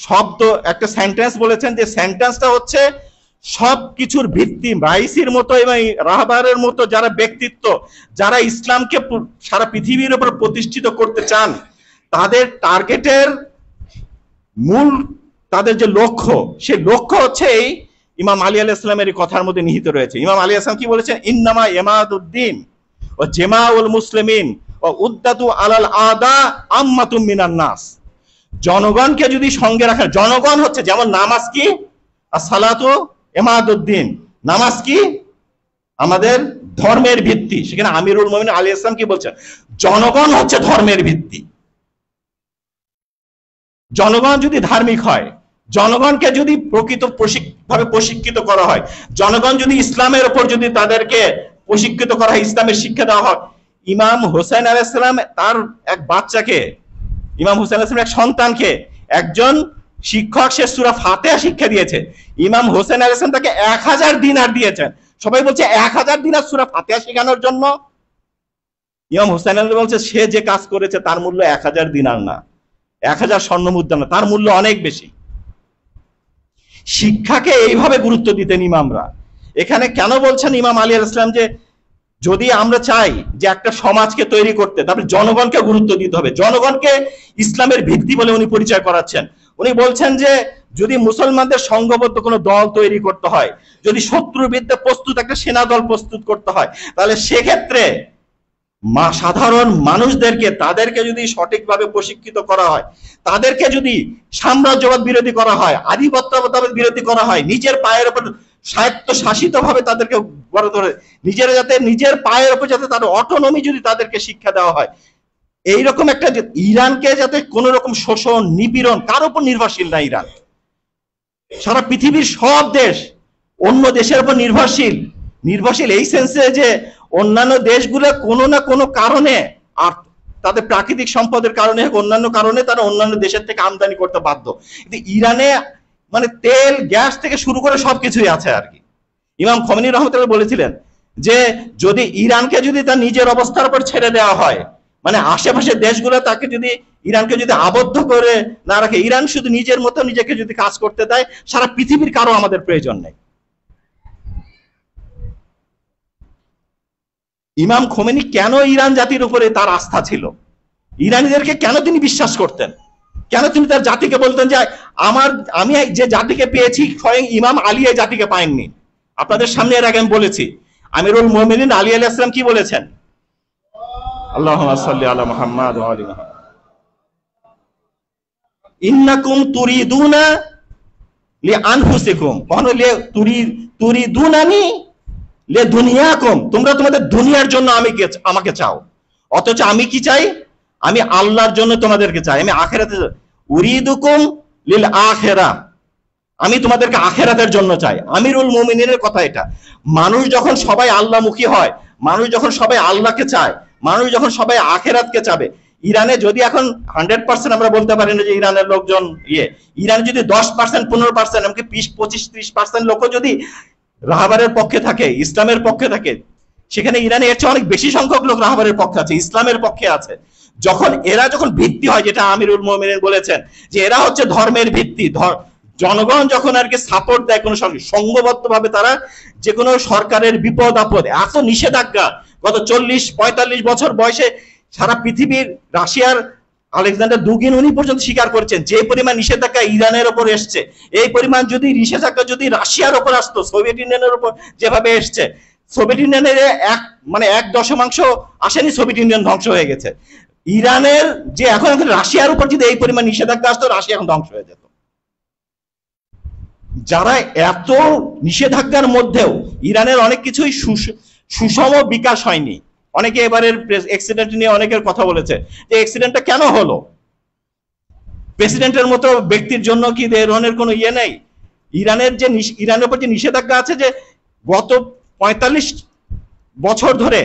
[SPEAKER 1] শব্দ, একটা সেন্টেন্স বলেছেন, যে সেন্টেন্সটা হচ্ছে সবকিছুর ভিত্তি। রাইসির মতো এবং রাহবারের মতো যারা ব্যক্তিত্ব, যারা ইসলামকে সারা পৃথিবীর উপর প্রতিষ্ঠিত করতে চান, তাদের টার্গেটের মূল, তাদের যে লক্ষ্য, সেই লক্ষ্য হচ্ছে এই ইমাম আলী আলাইহিস সালামের কথার মধ্যে নিহিত রয়েছে। ইমাম আলী আলাইহিস সালাম কি বলেছেন? ইন্নামা ইমাদুদ্দিন ও জামাউল মুসলিমিন ও উদ্দাতু আলাল আদা আম্মাতুম মিনান নাস। জনগণকে যদি সঙ্গে রাখা, জনগণ হচ্ছে যেমন নামাজ কি as-সালাতু ইমাদুদ্দিন, নামাজ কি আমাদের ধর্মের ভিত্তি, সেখানে আমিরুল মুমিনিন আলী আলাইহিস সালাম কি বলছেন? জনগণ হচ্ছে ধর্মের ভিত্তি। জনগণ যদি ধার্মিক হয়, জনগণকে যদি ভাবে প্রশিক্ষিত করা হয়, জনগণ যদি ইসলামের উপর যদি তাদেরকে প্রশিক্ষিত করা হয়, ইসলামের শিক্ষা দেওয়া হয়। ইমাম হোসেন আলাইহিস সালাম তার এক বাচ্চাকে, ইমাম হোসেন আলাইহিস সালাম এক সন্তানকে একজন শিক্ষক, সে সূরা ফাতিহা শিক্ষা দিয়েছে। ইমাম হোসেন আলাইহিস সালাম তাকে 1000 দিনার দিয়েছেন। সবাই বলছে 1000 দিনার সূরা ফাতিহা শেখানোর জন্য। ইমাম হোসেন আলাইহিস সালাম বলছে সে যে কাজ করেছে তার মূল্য 1000 দিনার না, 1000 স্বর্ণ মুদ্রা না, তার মূল্য অনেক বেশি। শিক্ষাকে এইভাবে গুরুত্ব দিতেন ইমামরা। এখানে কেন বলছেন ইমাম আলী আলাইহিস সালাম যে যদি আমরা চাই যে একটা সমাজকে তৈরি করতে, তারপরে জনগণকে গুরুত্ব দিতে হবে, জনগণকে ইসলামের ভিত্তি বলে উনি পরিচয় করাচ্ছেন। উনি বলছেন যে যদি মুসলমানদের সংঘবদ্ধ কোনো দল তৈরি করতে হয়, যদি শত্রুর বিরুদ্ধে প্রস্তুত একটা সেনা দল প্রস্তুত করতে হয়, তাহলে সেক্ষেত্রে সাধারণ মানুষদেরকে, তাদেরকে যদি সঠিকভাবে প্রশিক্ষিত করা হয়, তাদেরকে যদি সাম্রাজ্যবাদ বিরোধী করা হয়, আধিপত্যবাদ বিরোধী করা হয়, নিজের পায়ের উপর স্বায়ত্তশাসিত ভাবে তাদেরকে গড়ে তোলে, নিজেরা যাতে নিজের পায়ের উপর যাতে তাদের অটোনমি যদি তাদেরকে শিক্ষা দেওয়া হয়, এইরকম একটা ইরানকে যাতে কোন রকম শোষণ নিপীড়ন কার উপর নির্ভরশীল না ইরান, সারা পৃথিবীর সব দেশ অন্য দেশের উপর নির্ভরশীল। নির্ভরশীল এই সেন্সে যে অন্যান্য দেশগুলো কোনো না কোনো কারণে, আর তাদের প্রাকৃতিক সম্পদের কারণে হোক অন্যান্য কারণে, তারা অন্যান্য দেশের থেকে আমদানি করতে বাধ্য। কিন্তু ইরানে মানে তেল গ্যাস থেকে শুরু করে সবকিছুই আছে আর কি। ইমাম খমেনি রহমতুল্লাহ বলেছিলেন যে যদি ইরানকে যদি তার নিজের অবস্থার উপর ছেড়ে দেওয়া হয়, মানে আশেপাশের দেশগুলো তাকে যদি ইরানকে যদি আবদ্ধ করে না রাখে, ইরান শুধু নিজের মতো নিজেকে যদি কাজ করতে দেয়, সারা পৃথিবীর কারো আমাদের প্রয়োজন নেই। ইমাম খোমেনি কেন ইরান জাতির উপরে তার আস্থা ছিল, ইরানিদেরকে কেন তিনি বিশ্বাস করতেন, কেন তিনি তার জাতিকে বলতেন যে আমি যে জাতিকে পেয়েছি স্বয়ং ইমাম আলী এই জাতিকে পায়নি। আপনাদের সামনে এর আগে আমি বলেছি আমিরুল মুমিনিন আলী আলাইহিস সালাম কি বলেছেন, আল্লাহুম্মা সাল্লি আলা মুহাম্মাদ ওয়া আলি মুহাম্মাদ, ইন্নাকুম তুরিদুনা লিআনফুসিকুম, কখনো তুরিদুনানি লিদুনিয়াকুম, তোমরা তোমাদের দুনিয়ার জন্য আমাকে চাও, অথচ আমি কি চাই, আমি আল্লাহর জন্য তোমাদেরকে চাই, আমি আখিরাতে, উরিদুকুম লিল আখিরা, আমি তোমাদেরকে আখিরাতের জন্য চাই। আমিরুল মুমিনিনের কথা এটা। মানুষ যখন সবাই আল্লাহমুখী হয়, মানুষ যখন সবাই আল্লাহকে চায়, মানুষ যখন সবাই আখিরাতকে চাবে, ইরানে যদি এখন 100% আমরা বলতে পারি না যে ইরানের লোকজন ইরানে যদি 10%, 15%, এমনকি 20, 25, 30% লোক যদি রাহবারের পক্ষে থাকে, ইসলামের পক্ষে থাকে, সেখানে ইরানে এর চেয়ে অনেক বেশি সংখ্যক লোক রাহবারের পক্ষে আছে, ইসলামের পক্ষে আছে। যখন ভিত্তি হয়, যেটা আমিরুল মুমিনিন বলেছেন যে এরা হচ্ছে ধর্মের ভিত্তি, জনগণ যখন আর কি সাপোর্ট দেয় কোনো সংঘবদ্ধ ভাবে, তারা যে কোনো সরকারের বিপদ আপদ, এত নিষেধাজ্ঞা গত 40-45 বছর বয়সে সারা পৃথিবীর, রাশিয়ার আলেকজান্ডার দুগিন উনি পর্যন্ত স্বীকার করেছেন যে পরিমাণ নিষেধাজ্ঞা ইরানের উপর এসছে, এই পরিমাণ যদি নিষেধাজ্ঞা যদি রাশিয়ার উপর আসতো, সোভিয়েত ইউনিয়নের উপর যেভাবে এসছে, সোভিয়েত ইউনিয়নের 1/10 আসেনি, সোভিয়েত ইউনিয়ন ধ্বংস হয়ে গেছে। ইরানের যে এখন রাশিয়ার উপর যদি এই পরিমাণ নিষেধাজ্ঞা আসতো, রাশিয়া এখন ধ্বংস হয়ে যেত। যারা এত নিষেধাজ্ঞার মধ্যেও ইরানের অনেক কিছুই সুষম বিকাশ হয়নি। অনেকে এবারের অ্যাক্সিডেন্ট নিয়ে অনেকের কথা বলেছে যে অ্যাক্সিডেন্টটা কেন হলো, প্রেসিডেন্টের মতো ব্যক্তির জন্য কি এ ধরনের কোনো নেই। ইরানের উপর যে নিষেধাজ্ঞা আছে, যে গত 45 বছর ধরে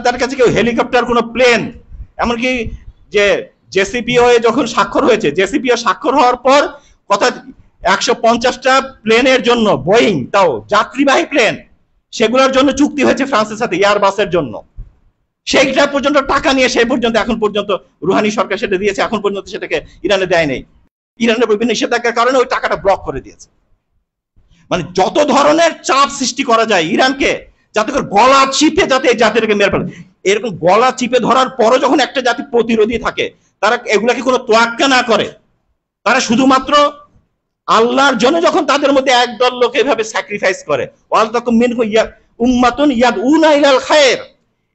[SPEAKER 1] তার কাছে কেউ হেলিকপ্টার, কোনো প্লেন, এমনকি যে জেসিপিও যখন স্বাক্ষর হয়েছে, জেসিপিও স্বাক্ষর হওয়ার পর কথা 150টা প্লেনের জন্য, বোয়িং, তাও যাত্রীবাহী প্লেন, সেগুলোর জন্য চুক্তি হয়েছে ফ্রান্সের সাথে, এয়ারবাসের জন্য। সেইটা পর্যন্ত টাকা নিয়ে সেই পর্যন্ত এখন পর্যন্ত রুহানি সরকার সেটা দিয়েছে, এখন পর্যন্ত সেটাকে ইরানে দেয় নাই। ইরানের বিভিন্ন নিষেধাজ্ঞার কারণে ওই টাকাটা ব্লক করে দিয়েছে। মানে যত ধরনের চাপ সৃষ্টি করা যায় ইরানকে, যাতে করে গলা চিপে যাতে এই জাতিটাকে মেরে ফেলে। এরকম গলা চিপে ধরার পরও যখন একটা জাতি প্রতিরোধী থাকে, তারা এগুলাকে কোনো তোয়াক্কা না করে, তারা শুধুমাত্র আল্লাহর জন্য যখন তাদের মধ্যে একদল লোক এভাবে স্যাক্রিফাইস করে,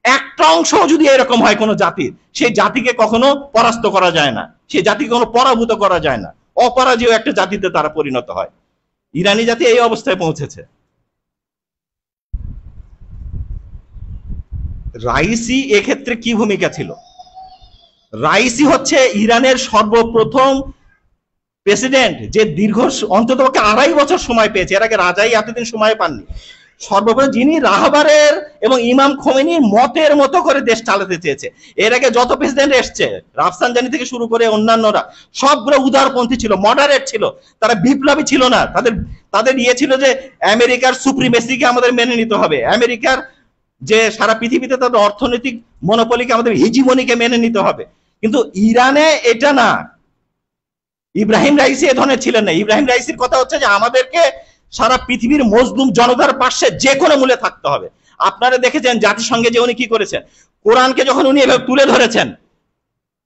[SPEAKER 1] একটা অংশ যদি এরকম হয় কোন জাতির, সেই জাতিকে কখনো পরাস্ত করা যায় না, সেই জাতিকে কখনো পরাভূত করা যায় না, অপরাজেয় একটা জাতিতে তারা পরিণত হয়। ইরানি জাতি এই অবস্থায় পৌঁছেছে। রাইসি এক্ষেত্রে কি ভূমিকা ছিল? রাইসি হচ্ছে ইরানের সর্বপ্রথম প্রেসিডেন্ট যে দীর্ঘ অন্ততপক্ষে 2.5 বছর সময় পেয়েছে, এর আগে রাজাই এতদিন সময় পাননি। সর্বপ্রথম যিনি রাহবারের এবং ইমাম খোমেনির মতের মতো করে দেশ চালাতে চেয়েছে। এর আগে যত প্রেসিডেন্ট এসছে, রাফসানজানি থেকে শুরু করে অন্যান্যরা, সবগুলো উদারপন্থী ছিল, মডারেট ছিল, তারা বিপ্লবী ছিল না। তাদের ছিল যে আমেরিকার সুপ্রিমেসিকে আমাদের মেনে নিতে হবে, আমেরিকার যে সারা পৃথিবীতে তাদের অর্থনৈতিক মনোপলিকে, আমাদের হিজিমনিকে মেনে নিতে হবে। কিন্তু ইরানে এটা না। ইব্রাহিম রাইসি এ ধরনের ছিলেন না। ইব্রাহিম রাইসির কথা হচ্ছে যে আমাদেরকে সারা পৃথিবীর মজলুম জনতার পাশে যে কোনো মূল্যে থাকতে হবে। আপনারা দেখেছেন জাতিসংঘে যে উনি কি করেছেন, কোরআনকে যখন উনি এভাবে তুলে ধরেছেন,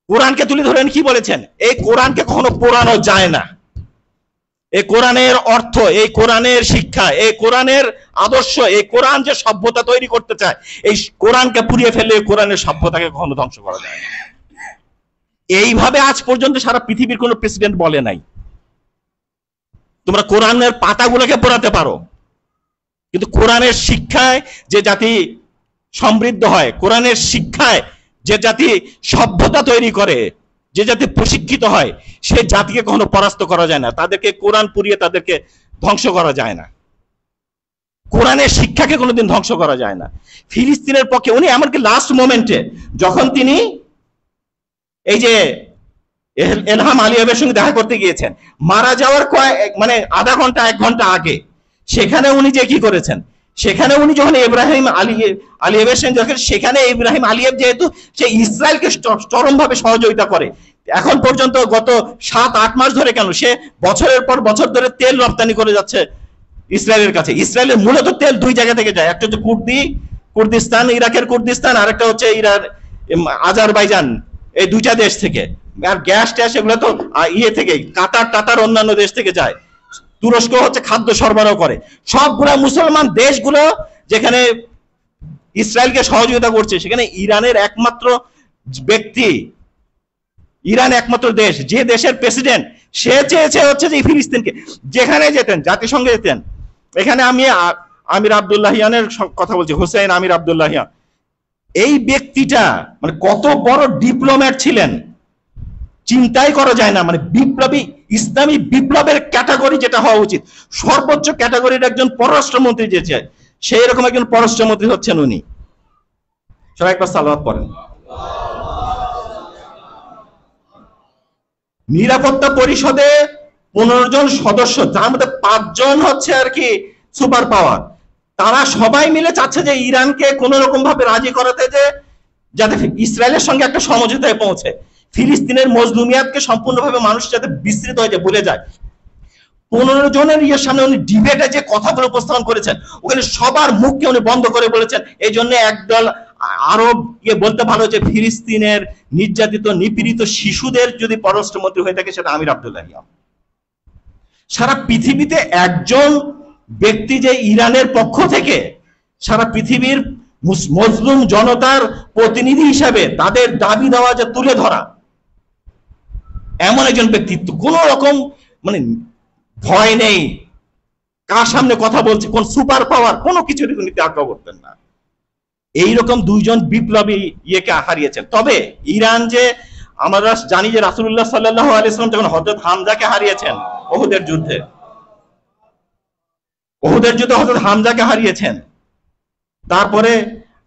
[SPEAKER 1] কোরআনকে তুলে ধরেন কি বলেছেন, এই কোরআনকে কখনো পোড়ানো যায় না। এই কোরআনের অর্থ, এই কোরআনের শিক্ষা, এই কোরআনের আদর্শ, এই কোরআন যে সভ্যতা তৈরি করতে চায়, এই কোরআনকে পুড়িয়ে ফেললে কোরআনের সভ্যতাকে কখনো ধ্বংস করা যায় না। এইভাবে আজ পর্যন্ত সারা পৃথিবীর কোন প্রেসিডেন্ট বলে নাই। তোমরা কোরআনের পাতাগুলোকে পড়াতে পারো, কিন্তু কোরআনের শিক্ষায় যে জাতি সমৃদ্ধ হয়, কোরআনের শিক্ষায় যে জাতি সভ্যতা তৈরি করে, যে জাতি প্রশিক্ষিত হয়, সেই জাতিকে কখনো পরাস্ত করা যায় না। তাদেরকে কোরআন পুড়িয়ে তাদেরকে ধ্বংস করা যায় না। কোরআনের শিক্ষাকে কোনোদিন ধ্বংস করা যায় না। ফিলিস্তিনের পক্ষে উনি এমনকি লাস্ট মোমেন্টে যখন তিনি এই যে এলহাম আলিয়াবের সঙ্গে দেখা করতে গিয়েছেন, মারা যাওয়ার মানে আধা ঘন্টা 1 ঘন্টা আগে, সেখানে উনি যে কি করেছেন, সেখানে উনি যখন ইব্রাহিম আলিয়েবের সঙ্গে দেখেন, সেখানে ইব্রাহিম আলিয়েব যেহেতু সে ইসরায়েলকে চরমভাবে সহযোগিতা করে, এখন পর্যন্ত গত 7-8 মাস ধরে, কেন সে বছরের পর বছর ধরে তেল রপ্তানি করে যাচ্ছে ইসরায়েলের কাছে। ইসরায়েলের মূলত তেল 2 জায়গা থেকে যায়, একটা হচ্ছে কুর্দিস্তান, ইরাকের কুর্দিস্তান, আর একটা হচ্ছে আজারবাইজান, এই 2টা দেশ থেকে। আর গ্যাস ট্যাস এগুলো তো ইয়ে থেকে, কাতার অন্যান্য দেশ থেকে যায়। তুরস্ক হচ্ছে খাদ্য সরবরাহ করে। সবগুলা মুসলমান দেশগুলো যেখানে ইসরায়েলকে সহযোগিতা করছে, সেখানে ইরানের একমাত্র ব্যক্তি, ইরান একমাত্র দেশ, যে দেশের প্রেসিডেন্ট, সে চেয়েছে হচ্ছে যে ফিলিস্তিনকে, যেখানে যেতেন, জাতিসংঘে যেতেন। এখানে আমি আমির আব্দুল্লাহিয়ানের কথা বলছি, হোসেন আমির আব্দুল্লাহিয়ান। এই ব্যক্তিটা মানে কত বড় ডিপ্লোম্যাট ছিলেন চিন্তাই করা যায় না। মানে বিপ্লবী, ইসলামী বিপ্লবের ক্যাটাগরি যেটা হওয়া উচিত, সর্বোচ্চ ক্যাটাগরির একজন পররাষ্ট্রমন্ত্রী যে চায়, সেই রকম একজন পররাষ্ট্রমন্ত্রী হচ্ছেন উনি। সবাই একবার সালাওয়াত পড়েন। নিরাপত্তা পরিষদে 15 জন সদস্য, যার মধ্যে 5 জন হচ্ছে আর কি সুপার পাওয়ার, তারা সবাই মিলে চাচ্ছে যে ইরানকে কোন রকম ভাবে রাজি করাতে, যে যাতে ইসরায়েলের সঙ্গে একটা সমঝোতায় পৌঁছে, ফিলিস্তিনের মজলুমিয়াতকে সম্পূর্ণভাবে মানুষ যাতে বিস্তৃত হয়ে যায়, ভুলে যায়। 15 জনের ইয়ের সামনে উনি ডিবেটে যে কথাগুলো উপস্থাপন করেছেন, ওখানে সবার মুখকে উনি বন্ধ করে বলেছেন। এই জন্য একদল আরব বলতে ভালো যে ফিলিস্তিনের নির্যাতিত নিপীড়িত শিশুদের যদি পররাষ্ট্রমন্ত্রী হয়ে থাকে, সেটা আমির আব্দুল্লাহিয়ান। সারা পৃথিবীতে একজন ব্যক্তি যে ইরানের পক্ষ থেকে সারা পৃথিবীর মজলুম জনতার প্রতিনিধি হিসাবে তাদের দাবি দেওয়া যে তুলে ধরা, এমন একজন ব্যক্তিত্ব, কোন রকম মানে ভয় নেই, কার সামনে কথা বলছে, কোন সুপার পাওয়ার, কোনো কিছুর উনি ত্যাগ করতেন না। এইরকম 2 জন বিপ্লবী ইয়েকে হারিয়েছেন। তবে ইরান যে, আমরা জানি যে রাসূলুল্লাহ সাল্লাল্লাহু আলাইহি ওয়াসাল্লাম যখন হযরত হামজাকে হারিয়েছেন ওহুদের যুদ্ধে, হযরত হামজাকে হারিয়েছেন, তারপরে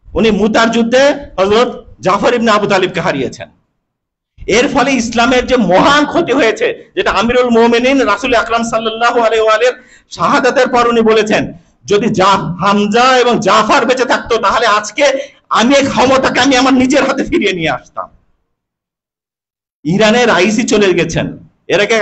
[SPEAKER 1] উনি মুতার যুদ্ধে হযরত জাফর ইবনে আবু তালিবকে হারিয়েছেন। এর ফলে ইসলামের যে মহান ক্ষতি হয়েছে, যেটা আমিরুল মুমিনিন রাসূল আকরাম সাল্লাল্লাহু আলাইহি ওয়া আলিহি শাহাদাতের পর উনি বলেছেন, যদি হামজা এবং জাফর বেঁচে থাকতো, তাহলে আজকে আমি এই ক্ষমতাকে আমি আমার নিজের হাতে ফিরিয়ে নিয়ে আসতাম। ইরানের রাইসি চলে গেছেন, এর আগে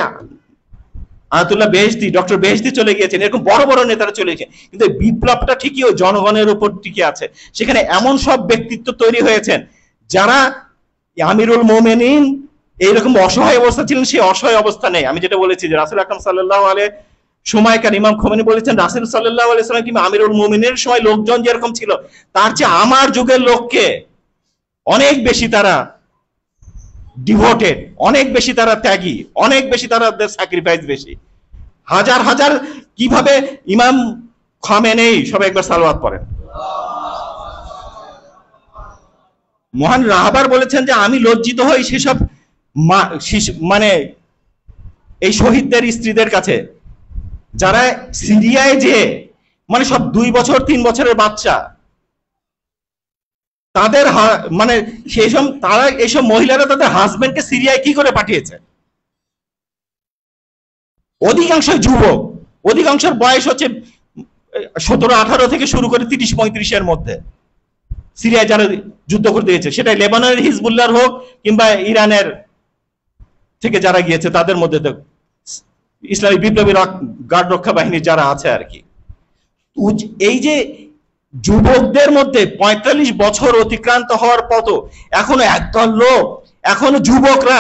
[SPEAKER 1] আয়াতুল্লাহ বেহেশতি, ডক্টর বেহেশতি চলে গিয়েছেন, এরকম বড় বড় নেতারা চলে গেছেন, কিন্তু বিপ্লবটা ঠিকই ওই জনগণের উপর টিকে আছে। সেখানে এমন সব ব্যক্তিত্ব তৈরি হয়েছেন যারা আমিরুল মুমিনিন এইরকম অসহায় অবস্থা ছিলেন, সেই অসহায় অবস্থা নেই। আমি যেটা বলেছি যে রাসূল আকরাম সাল্লাল্লাহু আলাইহি সময়কার ইমাম খোমেনি বলেছেন, রাসূল সাল্লাল্লাহু আলাইহি সাল্লাম কিংবা আমিরুল মুমিনের সময় লোকজন যেরকম ছিল, তার চেয়ে আমার যুগের লোককে অনেক বেশি তারা ডিভোটেড, অনেক বেশি তারা ত্যাগী, অনেক বেশি তারা স্যাক্রিফাইস বেশি। হাজার হাজার কিভাবে ইমাম খোমেনি, সবাই একবার সালাওয়াত পড়েন। মহান রাহবার বলেছেন যে আমি লজ্জিত হই সেসব মানে এই শহীদদের স্ত্রীদের কাছে, যারা সিরিয়ায় যে মানে সব 2 বছর 3 বছরের বাচ্চা, তাদের মানে সেই সব, তারা এইসব মহিলারা তাদের হাজবেন্ডকে সিরিয়ায় কি করে পাঠিয়েছে। অধিকাংশ যুবক, অধিকাংশের বয়স হচ্ছে 17-18 থেকে শুরু করে 30-35 মধ্যে। সিরিয়ায় যারা যুদ্ধ করতে গেছে, সেটা লেবাননের হিজবুল্লাহর হোক কিংবা ইরানের থেকে যারা গিয়েছে, তাদের মধ্যে তো ইসলামী বিপ্লবী গার্ড রক্ষা বাহিনী যারা আছে আর কি। এই যে যুবকদের মধ্যে 45 বছর অতিক্রান্ত হওয়ার পর এখনো একদল লোক, এখনো যুবকরা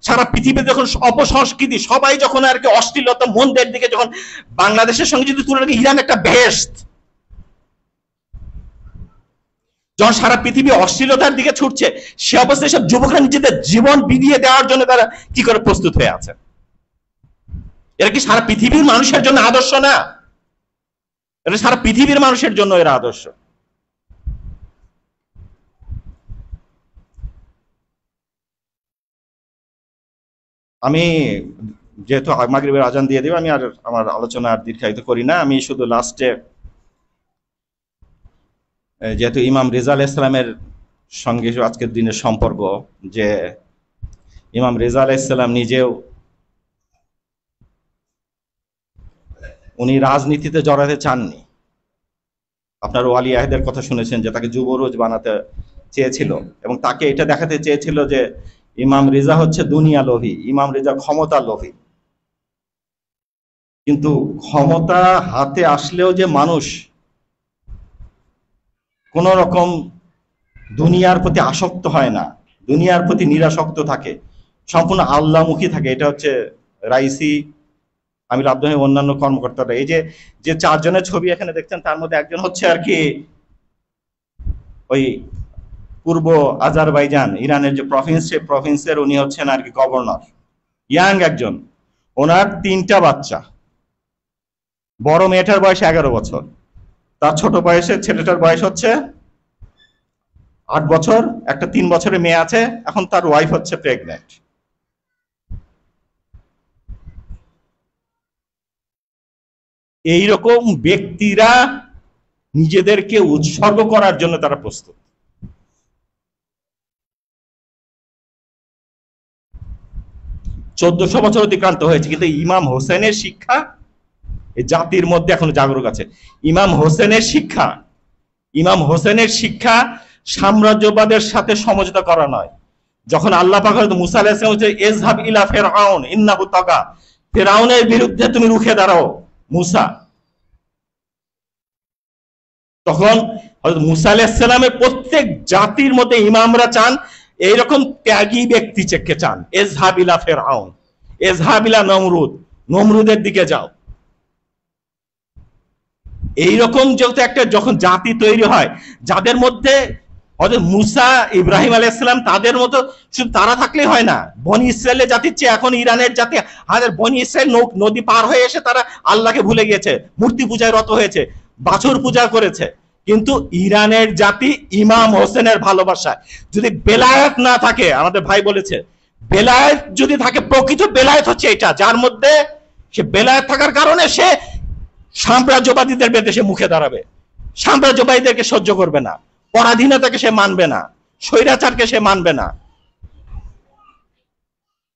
[SPEAKER 1] সারা পৃথিবীতে যখন অপসংস্কৃতি, সবাই যখন আর কি অশ্লীলতা মন্দের দিকে, যখন বাংলাদেশের সঙ্গে যদি তুলনা করি, ইরান একটা বেহেশত, যখন সারা পৃথিবী অশ্লীলতার দিকে ছুটছে, সে অবস্থায় সব যুবকরা নিজেদের জীবন বিলিয়ে দেওয়ার জন্য তারা কি করে প্রস্তুত হয়ে আছে। এরা কি সারা পৃথিবীর মানুষের জন্য আদর্শ না? এটা সারা পৃথিবীর মানুষের জন্য এরা আদর্শ। আমি যেহেতু মাগরিবের আজান দিয়ে দেব, আমি আর আমার আলোচনা আর দীর্ঘায়িত করি না। আমি শুধু লাস্টে যেহেতু ইমাম রেজা আলাইহিস সালামের সঙ্গে আজকের দিনের সম্পর্ক, যে ইমাম রেজা আলাইহিস সালাম নিজেও উনি রাজনীতিতে জড়াতে চাননি। আপনার ওয়ালি আহদের কথা শুনেছেন যে তাকে যুবরাজ বানাতে চেয়েছিল এবং তাকে এটা দেখাতে চেয়েছিল যে ইমাম রেজা হচ্ছে দুনিয়া লোভী, ইমাম রেজা ক্ষমতা লোভী। কিন্তু ক্ষমতা হাতে আসলেও যে মানুষ কোন রকম দুনিয়ার প্রতি আসক্ত হয় না, দুনিয়ার প্রতি নিরাসক্ত থাকে, সম্পূর্ণ আল্লাহমুখী থাকে, এটা হচ্ছে রাইসি, আমির আব্দুল অন্যান্য কর্মকর্তারা। এই যে যে চারজনের ছবি এখানে দেখছেন তার মধ্যে একজন হচ্ছে আর কি ওই পূর্ব আজারবাইজান, ইরানের যে প্রভিন্স, সেই প্রভিন্সের উনি হচ্ছেন আর কি গভর্নর, ইয়াং একজন। ওনার 3টা বাচ্চা, বড় মেয়েটার বয়স 11 বছর, তার ছোট বয়সের ছেলেটার বয়স হচ্ছে 8 বছর, একটা 3 বছরের মেয়ে আছে, এখন তার ওয়াইফ হচ্ছে প্রেগনেন্ট। এইরকম ব্যক্তিরা নিজেদেরকে উৎসর্গ করার জন্য তারা প্রস্তুত। চোদ্দশো বছর অতিক্রান্ত হয়েছে, কিন্তু ইমাম হোসেনের শিক্ষা এই জাতির মধ্যে এখনো জাগরুক আছে। ইমাম হোসেনের শিক্ষা সাম্রাজ্যবাদের সাথে সমঝোতা করা নয়। যখন আল্লাহ পাক মুসা আলাইহিস সালাম বলছে ইযহাব ইলা ফিরআউন ইন্নাহু তাগা, ফিরআউনের বিরুদ্ধে তুমি রুখে দাঁড়াও মুসা, তখন হযরত মুসা আলাইহিস সালামের প্রত্যেক জাতির মধ্যে ইমামরা চান এইরকম ত্যাগী ব্যক্তিকে চান। ইযহাব ইলা ফিরআউন, ইযহাব ইলা নমরুদ, নমরুদের দিকে যাও। এইরকম যখন একটা জাতি তৈরি হয় যাদের মধ্যে হযরত মুসা, ইব্রাহিম আলাইহিস সালাম তাদের মতো, শুধু তারা থাকলেই হয় না, বনি ইসরায়েলের জাতির চেয়ে এখন ইরানের জাতি হাজার, বনি ইসরায়েল নদী পার হয়ে এসে তারা আল্লাহকে ভুলে গিয়েছে, মূর্তি পূজায় রত হয়েছে, বাছুর পূজা করেছে। কিন্তু ইরানের জাতি ইমাম হোসেনের ভালোবাসায়, যদি বেলায়েত না থাকে, আমাদের ভাই বলেছে বেলায়েত যদি থাকে, প্রকৃত বেলায়েত হচ্ছে এটা, যার মধ্যে সে বেলায়েত থাকার কারণে সে সাম্রাজ্যবাদীদের বিরুদ্ধে সে মুখে দাঁড়াবে, সাম্রাজ্যবাদীদেরকে সহ্য করবে না, পরাধীনতাকে সে মানবে না, স্বৈরাচারকে সে মানবে না।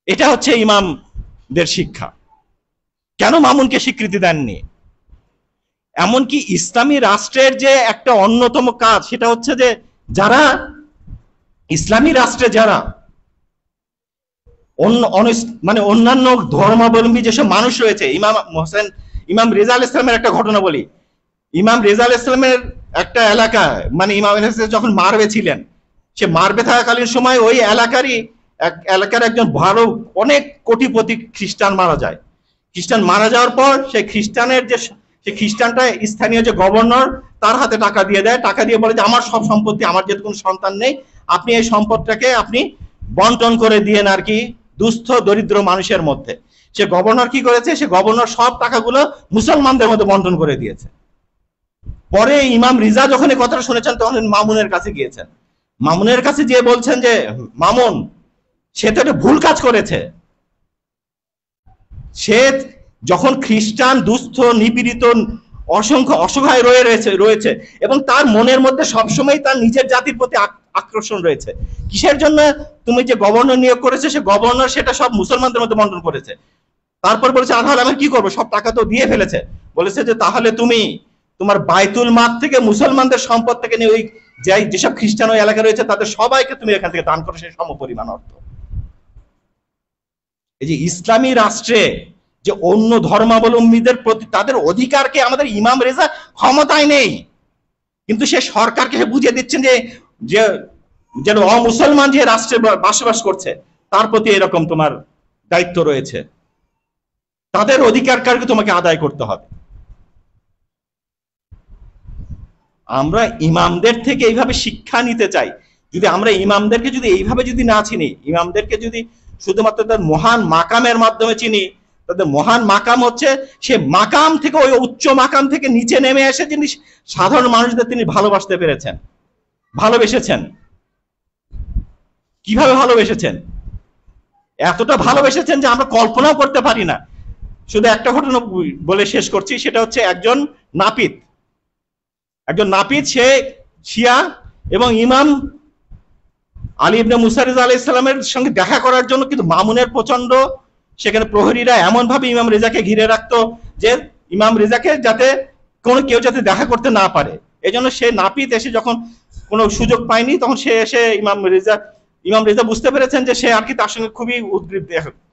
[SPEAKER 1] এটা হচ্ছে ইমামদের শিক্ষা। কেন মামুনকে স্বীকৃতি দেননি? এমনকি ইসলামী রাষ্ট্রের যে একটা অন্যতম কাজ, সেটা হচ্ছে যে যারা ইসলামী রাষ্ট্রে যারা মানে অন্যান্য ধর্মাবলম্বী যেসব মানুষ রয়েছে, ইমাম রেজা আলাইহিস সালামের একটা ঘটনা বলি। ইমাম রেজা আলাইহিস সালামের একটা এলাকা, মানে ইমাম আলাইহিস সালাম যখন মারবে ছিলেন, সে মারবে থাকাকালীন সময় ওই এলাকার একজন ভালো অনেক কোটিপতি খ্রিস্টান মারা যায়। খ্রিস্টান মারা যাওয়ার পর সেই খ্রিস্টানটা স্থানীয় যে গভর্নর তার হাতে টাকা দিয়ে দেয়, টাকা দিয়ে বলে যে আমার সব সম্পত্তি, আমার যেহেতু কোনো সন্তান নেই, আপনি এই সম্পদটাকে আপনি বন্টন করে দিয়েন আর কি দুস্থ দরিদ্র মানুষের মধ্যে। সে গভর্নর কি করেছে, সে গভর্নর সব টাকাগুলো মুসলমানদের মধ্যে বন্টন করে দিয়েছে। পরে ইমাম রিজা যখন এই কথাটা শুনেছেন তখন মামুনের কাছে গিয়েছেন, মামুনের কাছে গিয়ে বলছেন যে মামুন, সে তো একটা ভুল কাজ করেছে। সে যখন খ্রিস্টান দুস্থ নিপীড়িত অসংখ্য অসহায় রয়েছে এবং তার মনের মধ্যে সবসময় তার নিজের জাতির প্রতি আকর্ষণ রয়েছে, কিসের জন্য তুমি যে গভর্নর নিয়োগ করেছে, সে গভর্নর সেটা সব মুসলমানদের মধ্যে বন্টন করেছে। তারপর বলেছে তাহলে আমি কি করবো, সব টাকা তো দিয়ে ফেলেছে। বলেছে যে তাহলে তুমি তোমার বাইতুল মাল থেকে মুসলমানদের সম্পদ থেকে নিয়ে ওই যেসব খ্রিস্টান ওই এলাকা রয়েছে তাদের সবাইকে তুমি এখান থেকে দান করো, সে সমপরিমাণ অর্থ। এই যে ইসলামী রাষ্ট্রে যে অন্য ধর্মাবলম্বীদের প্রতি তাদের অধিকারকে আমাদের ইমাম রেজা ক্ষমতায় নেই, কিন্তু সে সরকারকে বুঝিয়ে দিচ্ছেন যে যেন অমুসলমান যে রাষ্ট্রে বসবাস করছে তার প্রতি এরকম তোমার দায়িত্ব রয়েছে, তাদের অধিকারকে তোমাকে আদায় করতে হবে। আমরা ইমামদের থেকে এইভাবে শিক্ষা নিতে চাই। যদি আমরা ইমামদেরকে যদি এইভাবে যদি না চিনি, ইমামদেরকে যদি শুধুমাত্র তার মহান মাকামের মাধ্যমে চিনি, তাদের মহান মাকাম হচ্ছে সে মাকাম থেকে, ওই উচ্চ মাকাম থেকে নিচে নেমে এসে যিনি সাধারণ মানুষদের তিনি ভালোবাসতে পেরেছেন, ভালোবেসেছেন। কিভাবে ভালোবেসেছেন? এতটা ভালোবেসেছেন যে আমরা কল্পনাও করতে পারি না। শুধু একটা ঘটনা বলে শেষ করছি, সেটা হচ্ছে একজন নাপিত, সে শিয়া এবং ইমাম আলী ইবনে মুসা রিজা আলাইহিস সালামের সঙ্গে দেখা করার জন্য কিন্তু মামুনের প্রচন্ড সেখানে প্রহরীরা এমন ভাবে ইমাম রেজাকে ঘিরে রাখতো যে ইমাম রেজাকে যাতে কোনো কেউ যাতে দেখা করতে না পারে। এজন্য সে নাপিত এসে যখন কোনো সুযোগ পায়নি তখন সে এসে ইমাম রেজা বুঝতে পেরেছেন যে সে আর কি তার সঙ্গে খুবই উদ্গ্রীব,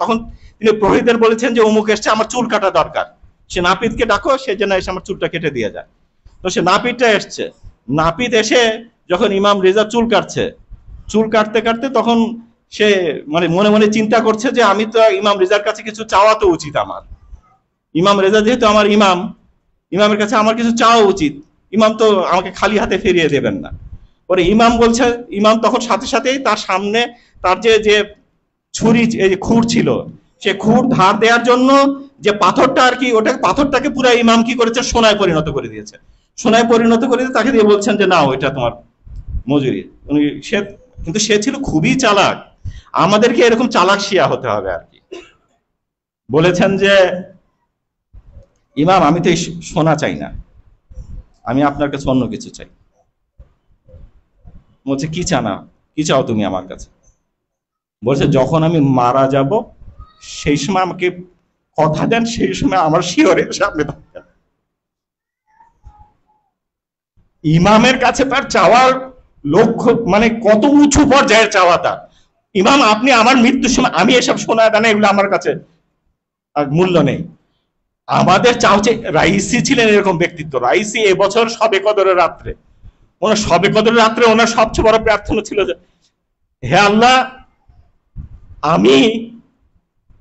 [SPEAKER 1] তখন তিনি প্রহরীদের বলেছেন যে অমুক এসছে, আমার চুল কাটা দরকার, সে নাপিতকে ডাকো, সে যেন এসে আমার চুলটা কেটে দিয়ে যায়। তো সে নাপিতটা এসছে, নাপিত এসে যখন ইমাম রেজা চুল কাটছে, চুল কাটতে কাটতে তখন সে মানে মনে মনে চিন্তা করছে যে আমি তো ইমাম রেজার কাছে কিছু চাওয়া তো উচিত আমার, ইমাম রেজা যেহেতু আমার ইমাম, ইমামের কাছে আমার কিছু চাওয়া উচিত, ইমাম তো আমাকে খালি হাতে ফিরিয়ে দেবেন না। পরে ইমাম বলছে, ইমাম তখন সাথে সাথেই তার সামনে তার যে ছুরি খুর ছিল, সে খুর ধার দেওয়ার জন্য যে পাথরটা আর কি, ওটা পাথরটাকে পুরো ইমাম কি করেছে, সোনায় পরিণত করে দিয়েছে। সোনায় পরিণত করে দিয়ে তাকে দিয়ে বলছেন যে নাও এটা তোমার মজুরি। সে কিন্তু সে ছিল খুবই চালাক, আমাদেরকে এরকম চালাক শিয়া হতে হবে আর কি। বলেছেন যে ইমাম আমি তো এই সোনা চাই না, আমি আপনার কাছে অন্য কিছু চাই। বলছে কি চানা, কি চাও তুমি আমার কাছে? বলছে যখন আমি মারা যাব সেই সময় আমাকে কথা দেন, সেই সময় আমার শিয়রের সামনে থাকবেন। ইমামের কাছে তার চাওয়ার লক্ষ্য মানে কত উঁচু পর্যায়ের চাওয়া তার। ইমাম আপনি আমার মৃত্যুর সময়, আমি এসব সোনা দানা এগুলো আমার কাছে আর মূল্য নেই। আমাদের চাওছে, রাইসি ছিলেন এরকম ব্যক্তিত্ব। রাইসি এবছর শবে কদরের রাত্রে, ওনার শবে কদরের রাত্রে ওনার সবচেয়ে বড় প্রার্থনা ছিল যে হে আল্লাহ, আমি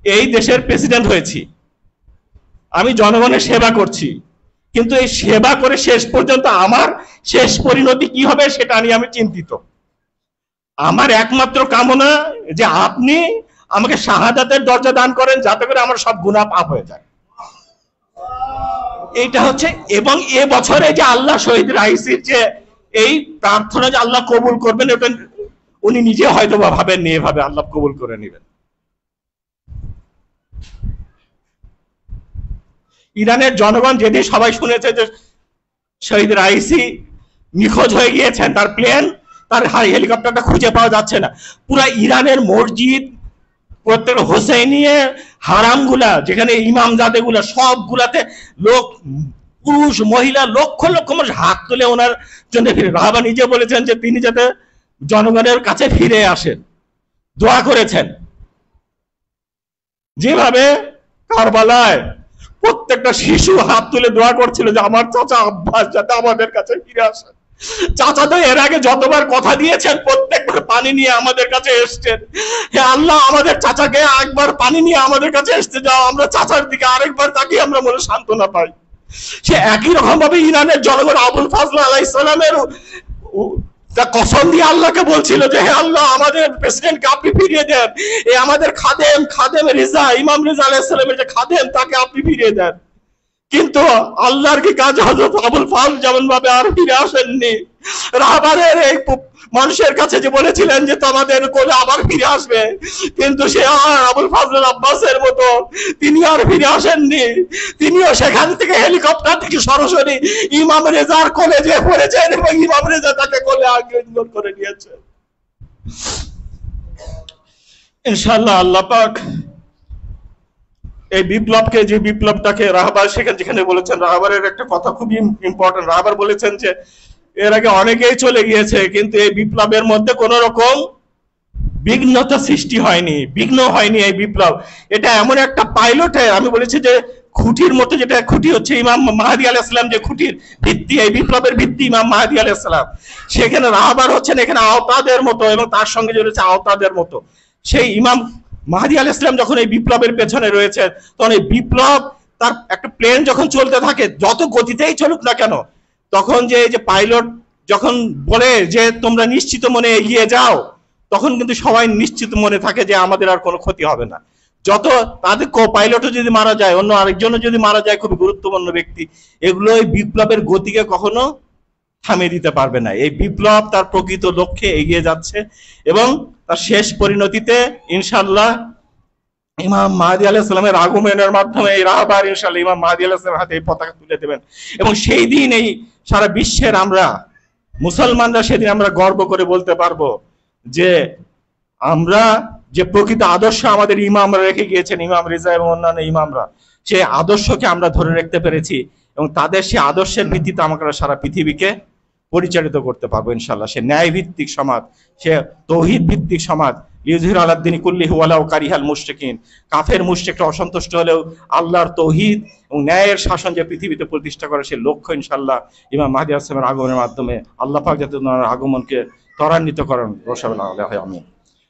[SPEAKER 1] এই দেশের প্রেসিডেন্ট হয়েছি, আমি জনগণের সেবা করছি, কিন্তু এই সেবা করে শেষ পর্যন্ত আমার শেষ পরিণতি কি হবে সেটা নিয়ে আমি চিন্তিত। আমার একমাত্র কামনা যে আপনি আমাকে শাহাদাতের দরজা দান করেন, যাতে করে আমার সব গুনাহ পাপ হয়ে যায়। এইটা হচ্ছে, এবং এ বছরে যে আল্লাহ শহীদ রাইসির যে এই প্রার্থনা যে আল্লাহ কবুল করবেন, এটা উনি নিজে হয়তো বা ভাবেননি এভাবে আল্লাহ কবুল করে নেবেন। ইরানের জনগণ যেদিন সবাই শুনেছে যে শহীদ রাইসি নিখোঁজ হয়ে গিয়েছেন, তার প্লেন, তার হেলিকপ্টারটা খুঁজে পাওয়া যাচ্ছে না, পুরা ইরানের মসজিদ, প্রত্যেক হোসেনিয়ে হারামগুলা, যেখানে ইমামজাদেগুলা, সবগুলাতে লোক, পুরুষ মহিলা লক্ষ লক্ষ মানুষ হাত তুলে ওনার জন্য ফিরে। রাহাবা নিজে বলেছেন যে তিনি যাতে জনগণের কাছে ফিরে আসেন, দোয়া করেছেন। যেভাবে কারবালায় প্রত্যেকটা শিশু হাত তুলে দোয়া করছিল যে আমার চাচা আব্বাস যাতে আমাদের কাছে ফিরে আসে। চাচা তো এর আগে যতবার কথা দিয়েছেন প্রত্যেকবার পানি নিয়ে আমাদের কাছে এসছেন। হে আল্লাহ, আমাদের চাচাকে একবার পানি নিয়ে আমাদের কাছে আসতে যাও, আমরা চাচার দিকে আরেকবার তাকিয়ে আমরা মনে সান্ত্বনা পাই। সে একই রকম ভাবে ইরানের জনগণ আবুল ফাজল আলাইহিস সালামের কসম দিয়ে আল্লাহকে বলছিল যে হে আল্লাহ, আমাদের প্রেসিডেন্টকে আপনি ফিরিয়ে দেন, এই আমাদের খাদেম রেজা, ইমাম রেজা আলাইহিস সালামের যে খাদেম, তাকে আপনি ফিরিয়ে দেন। কিন্তু আল্লাহর কি কাজ, হযরত আবুল ফাজল যেমন ভাবে আর ফিরে আসেননি। রাহবারের এই মানুষের কাছে যে বলেছিলেন যে তোমাদের কোলে আবার ফিরে আসবে, কিন্তু সে আবুল ফাজল আব্বাসের মতো তিনি আর ফিরে আসেননি। তিনিও সেখান থেকে হেলিকপ্টার থেকে সরাসরি ইমাম রেজার কোলে যে পড়েছেন এবং ইমাম রেজা তাকে কোলে আলিঙ্গন করে নিয়েছেন। ইনশাআল্লাহ আল্লাহ পাক এই বিপ্লবকে, যে বিপ্লবটাকে রাহবার যেখানে বলেছেন, রাহবারের একটা কথা খুবই ইম্পর্টেন্ট। রাহবার বলেছেন যে এর আগে অনেকেই চলে গিয়েছে, কিন্তু এই বিপ্লবের মধ্যে কোন রকম বিঘ্নতা সৃষ্টি হয়নি, বিঘ্ন হয়নি এই বিপ্লব। এটা এমন একটা পাইলটে, আমি বলেছি যে খুঁটির মতো, যেটা খুঁটি হচ্ছে ইমাম মাহদী আলাইহিস সালাম, যে খুঁটির ভিত্তি, এই বিপ্লবের ভিত্তি ইমাম মাহদী আলাইহিস সালাম, সেখানে রাহবার হচ্ছেন এখানে আওতাদের মতো, এবং তার সঙ্গে জড়িয়েছে আওতাদের মতো। সেই ইমাম মাহদী আলাইহিস সালাম যখন এই বিপ্লবের পেছনে রয়েছে, তখন এই বিপ্লব, তার একটা প্লেন যখন চলতে থাকে, যত গতিতেই চলুক না কেন, তখন যে পাইলট যখন বলে যে তোমরা নিশ্চিত মনে এগিয়ে যাও, তখন কিন্তু সবাই নিশ্চিত মনে থাকে যে আমাদের আর কোনো ক্ষতি হবে না। যত তাদের পাইলটও যদি মারা যায়, অন্য আরেকজনও যদি মারা যায়, খুবই গুরুত্বপূর্ণ ব্যক্তি, এগুলো এই বিপ্লবের গতিকে কখনো থামিয়ে দিতে পারবে না। এই বিপ্লব তার প্রকৃত লক্ষ্যে এগিয়ে যাচ্ছে, এবং তার শেষ পরিণতিতে ইনশাআল্লাহ ইমাম মাহদী আলাইহিস সালামের আগমনের মাধ্যমে এই রাহবার ইনশাআল্লাহ ইমাম মাহদী আলাইহিস সালামের হাতে এই পতাকা তুলে দেবেন, এবং সেই দিন এই সারা বিশ্বের আমরা
[SPEAKER 2] মুসলমানরা সেদিন আমরা গর্ব করে বলতে পারবো যে আমরা যে প্রকৃত আদর্শ আমাদের ইমামরা রেখে গিয়েছেন, ইমাম রিজা এবং অন্যান্য ইমামরা, সেই আদর্শকে আমরা ধরে রাখতে পেরেছি এবং তাদের সেই আদর্শের ভিত্তিতে আমরা সারা পৃথিবীকে পরিচালিত করতে পারবো ইনশাল্লাহ। সে ন্যায় ভিত্তিক সমাজ, সে তৌহিদ ভিত্তিক সমাজ। লিউজহির আলাদ্দিন কুল্লিহি ওয়ালাউ কারিহাল মুশরিকিন, কাফের মুশরিকরা অসন্তুষ্ট হলেও আল্লাহর তৌহিদ এবং ন্যায়ের শাসন যে পৃথিবীতে প্রতিষ্ঠা করে, সেই লক্ষ্য ইনশাল্লাহ ইমাম মাহদী আসলামের আগমনের মাধ্যমে আল্লাহ পাক যাতে ওনার আগমনকে ত্বরান্বিত করেন। আমি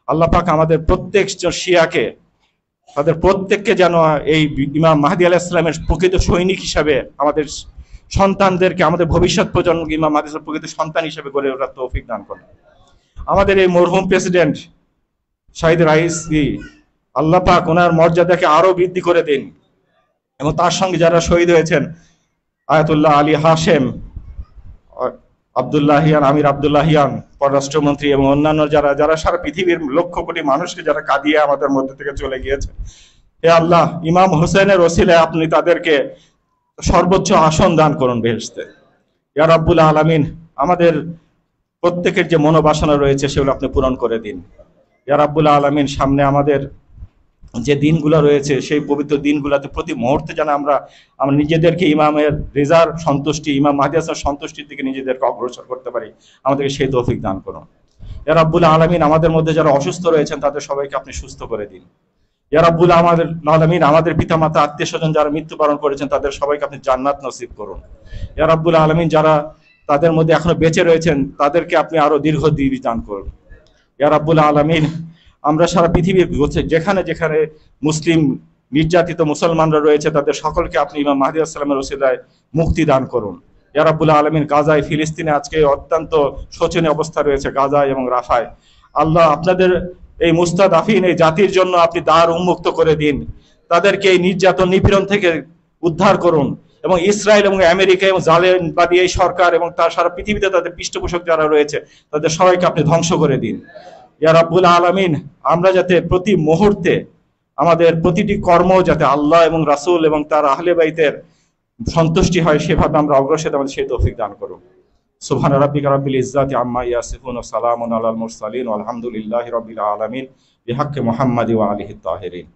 [SPEAKER 2] আল্লাহ পাক আমাদের প্রত্যেক শিয়াকে, তাদের প্রত্যেককে যেন এই ইমাম মাহদী আলাইহিস সালামের প্রকৃত সৈনিক হিসাবে আমাদের সন্তানদেরকে, আমাদের ভবিষ্যৎ প্রজন্মকে ইমাম মাহদী প্রকৃত সন্তান হিসেবে গড়ে ওঠার তৌফিক দান করেন। আমাদের এই মরহুম প্রেসিডেন্ট শহীদ রাইসি, আল্লাহ পাক ওনার মর্যাদাকে আরো বৃদ্ধি করে দিন এবং তার সঙ্গে যারা শহীদ হয়েছেন, আয়াতুল্লাহ আলী হাশেম, আব্দুল্লাহিয়ান, আমির আব্দুল্লাহিয়ান পররাষ্ট্রমন্ত্রী এবং অন্যান্য যারা যারা সারা পৃথিবীর লক্ষ কোটি মানুষকে যারা কাঁদিয়ে আমাদের মধ্যে থেকে চলে গিয়েছে, হে আল্লাহ, ইমাম হোসেনের ওসিলায় আপনি তাদেরকে সর্বোচ্চ আসন দান করুন বেহেশতে। ইয়া রাব্বুল আলামিন, আমাদের প্রত্যেকের যে মনোবাসনা রয়েছে সেগুলো আপনি পূরণ করে দিন। ইয়া রাব্বুল আলামিন, সামনে আমাদের যে দিনগুলো রয়েছে সেই পবিত্র দিনগুলোতে প্রতি মুহূর্তে যেন আমরা নিজেদেরকে ইমামের রেজার সন্তুষ্টি, ইমাম মাহদী হাসানের সন্তুষ্টির দিকে নিজেদেরকে অগ্রসর করতে পারি, আমাদেরকে সেই তৌফিক দান করুন। ইয়া রাব্বুল আলামিন, আমাদের মধ্যে যারা অসুস্থ রয়েছেন তাদের সবাইকে আপনি সুস্থ করে দিন। ইয়া রাব্বুল আলামিন, আমাদের পিতামাতা আত্মীয় স্বজন যারা মৃত্যুবরণ করেছেন তাদের সবাইকে আপনি জান্নাত নসিব করুন। ইয়া রাব্বুল আলামিন, যারা তাদের মধ্যে এখনো বেঁচে রয়েছেন তাদেরকে আপনি আরো দীর্ঘজীবী দান করুন। ইয়া রাব্বুল আলামিন, আমরা সারা পৃথিবীর যেখানে যেখানে মুসলিম নির্যাতিত মুসলমানরা রয়েছে তাদের সকলকে আপনি ইমাম মাহদী আসসালামের ওসিলায় মুক্তি দান করুন। ইয়া রাব্বুল আলামিন, গাজায়, ফিলিস্তিনে আজকে অত্যন্ত শোচনীয় অবস্থা রয়েছে, গাজায় এবং রাফায়। আল্লাহ, আপনাদের এই মুস্তাদাফিন এই জাতির জন্য আপনি দ্বার উন্মুক্ত করে দিন, তাদেরকে এই নির্যাতন নিপীড়ন থেকে উদ্ধার করুন এবং ইসরায়েল এবং আমেরিকা এবং জালেমবাদী এই সরকার এবং তার সারা পৃথিবীতে তাদের পৃষ্ঠপোষক যারা রয়েছে তাদের সবাইকে আপনি ধ্বংস করে দিন। ইয়া রাব্বুল আলামিন, আমরা যাতে প্রতি মুহূর্তে আমাদের প্রতিটি কর্ম যাতে আল্লাহ এবং রাসূল এবং তার আহলে বাইতের সন্তুষ্টি হয় সেভাবে আমরা অগ্রসর, আমাদের সেই তৌফিক দান করুন। সুবহান রাব্বিকা রাব্বিল ইজ্জাতি আম্মা ইয়াসিফুন ওয়া সালামুন আলাল মুরসালিন ওয়া আলহামদুলিল্লাহি রাব্বিল আলামিন বিহাক্কি মুহাম্মাদি ওয়া আলিহি তাহিরিন।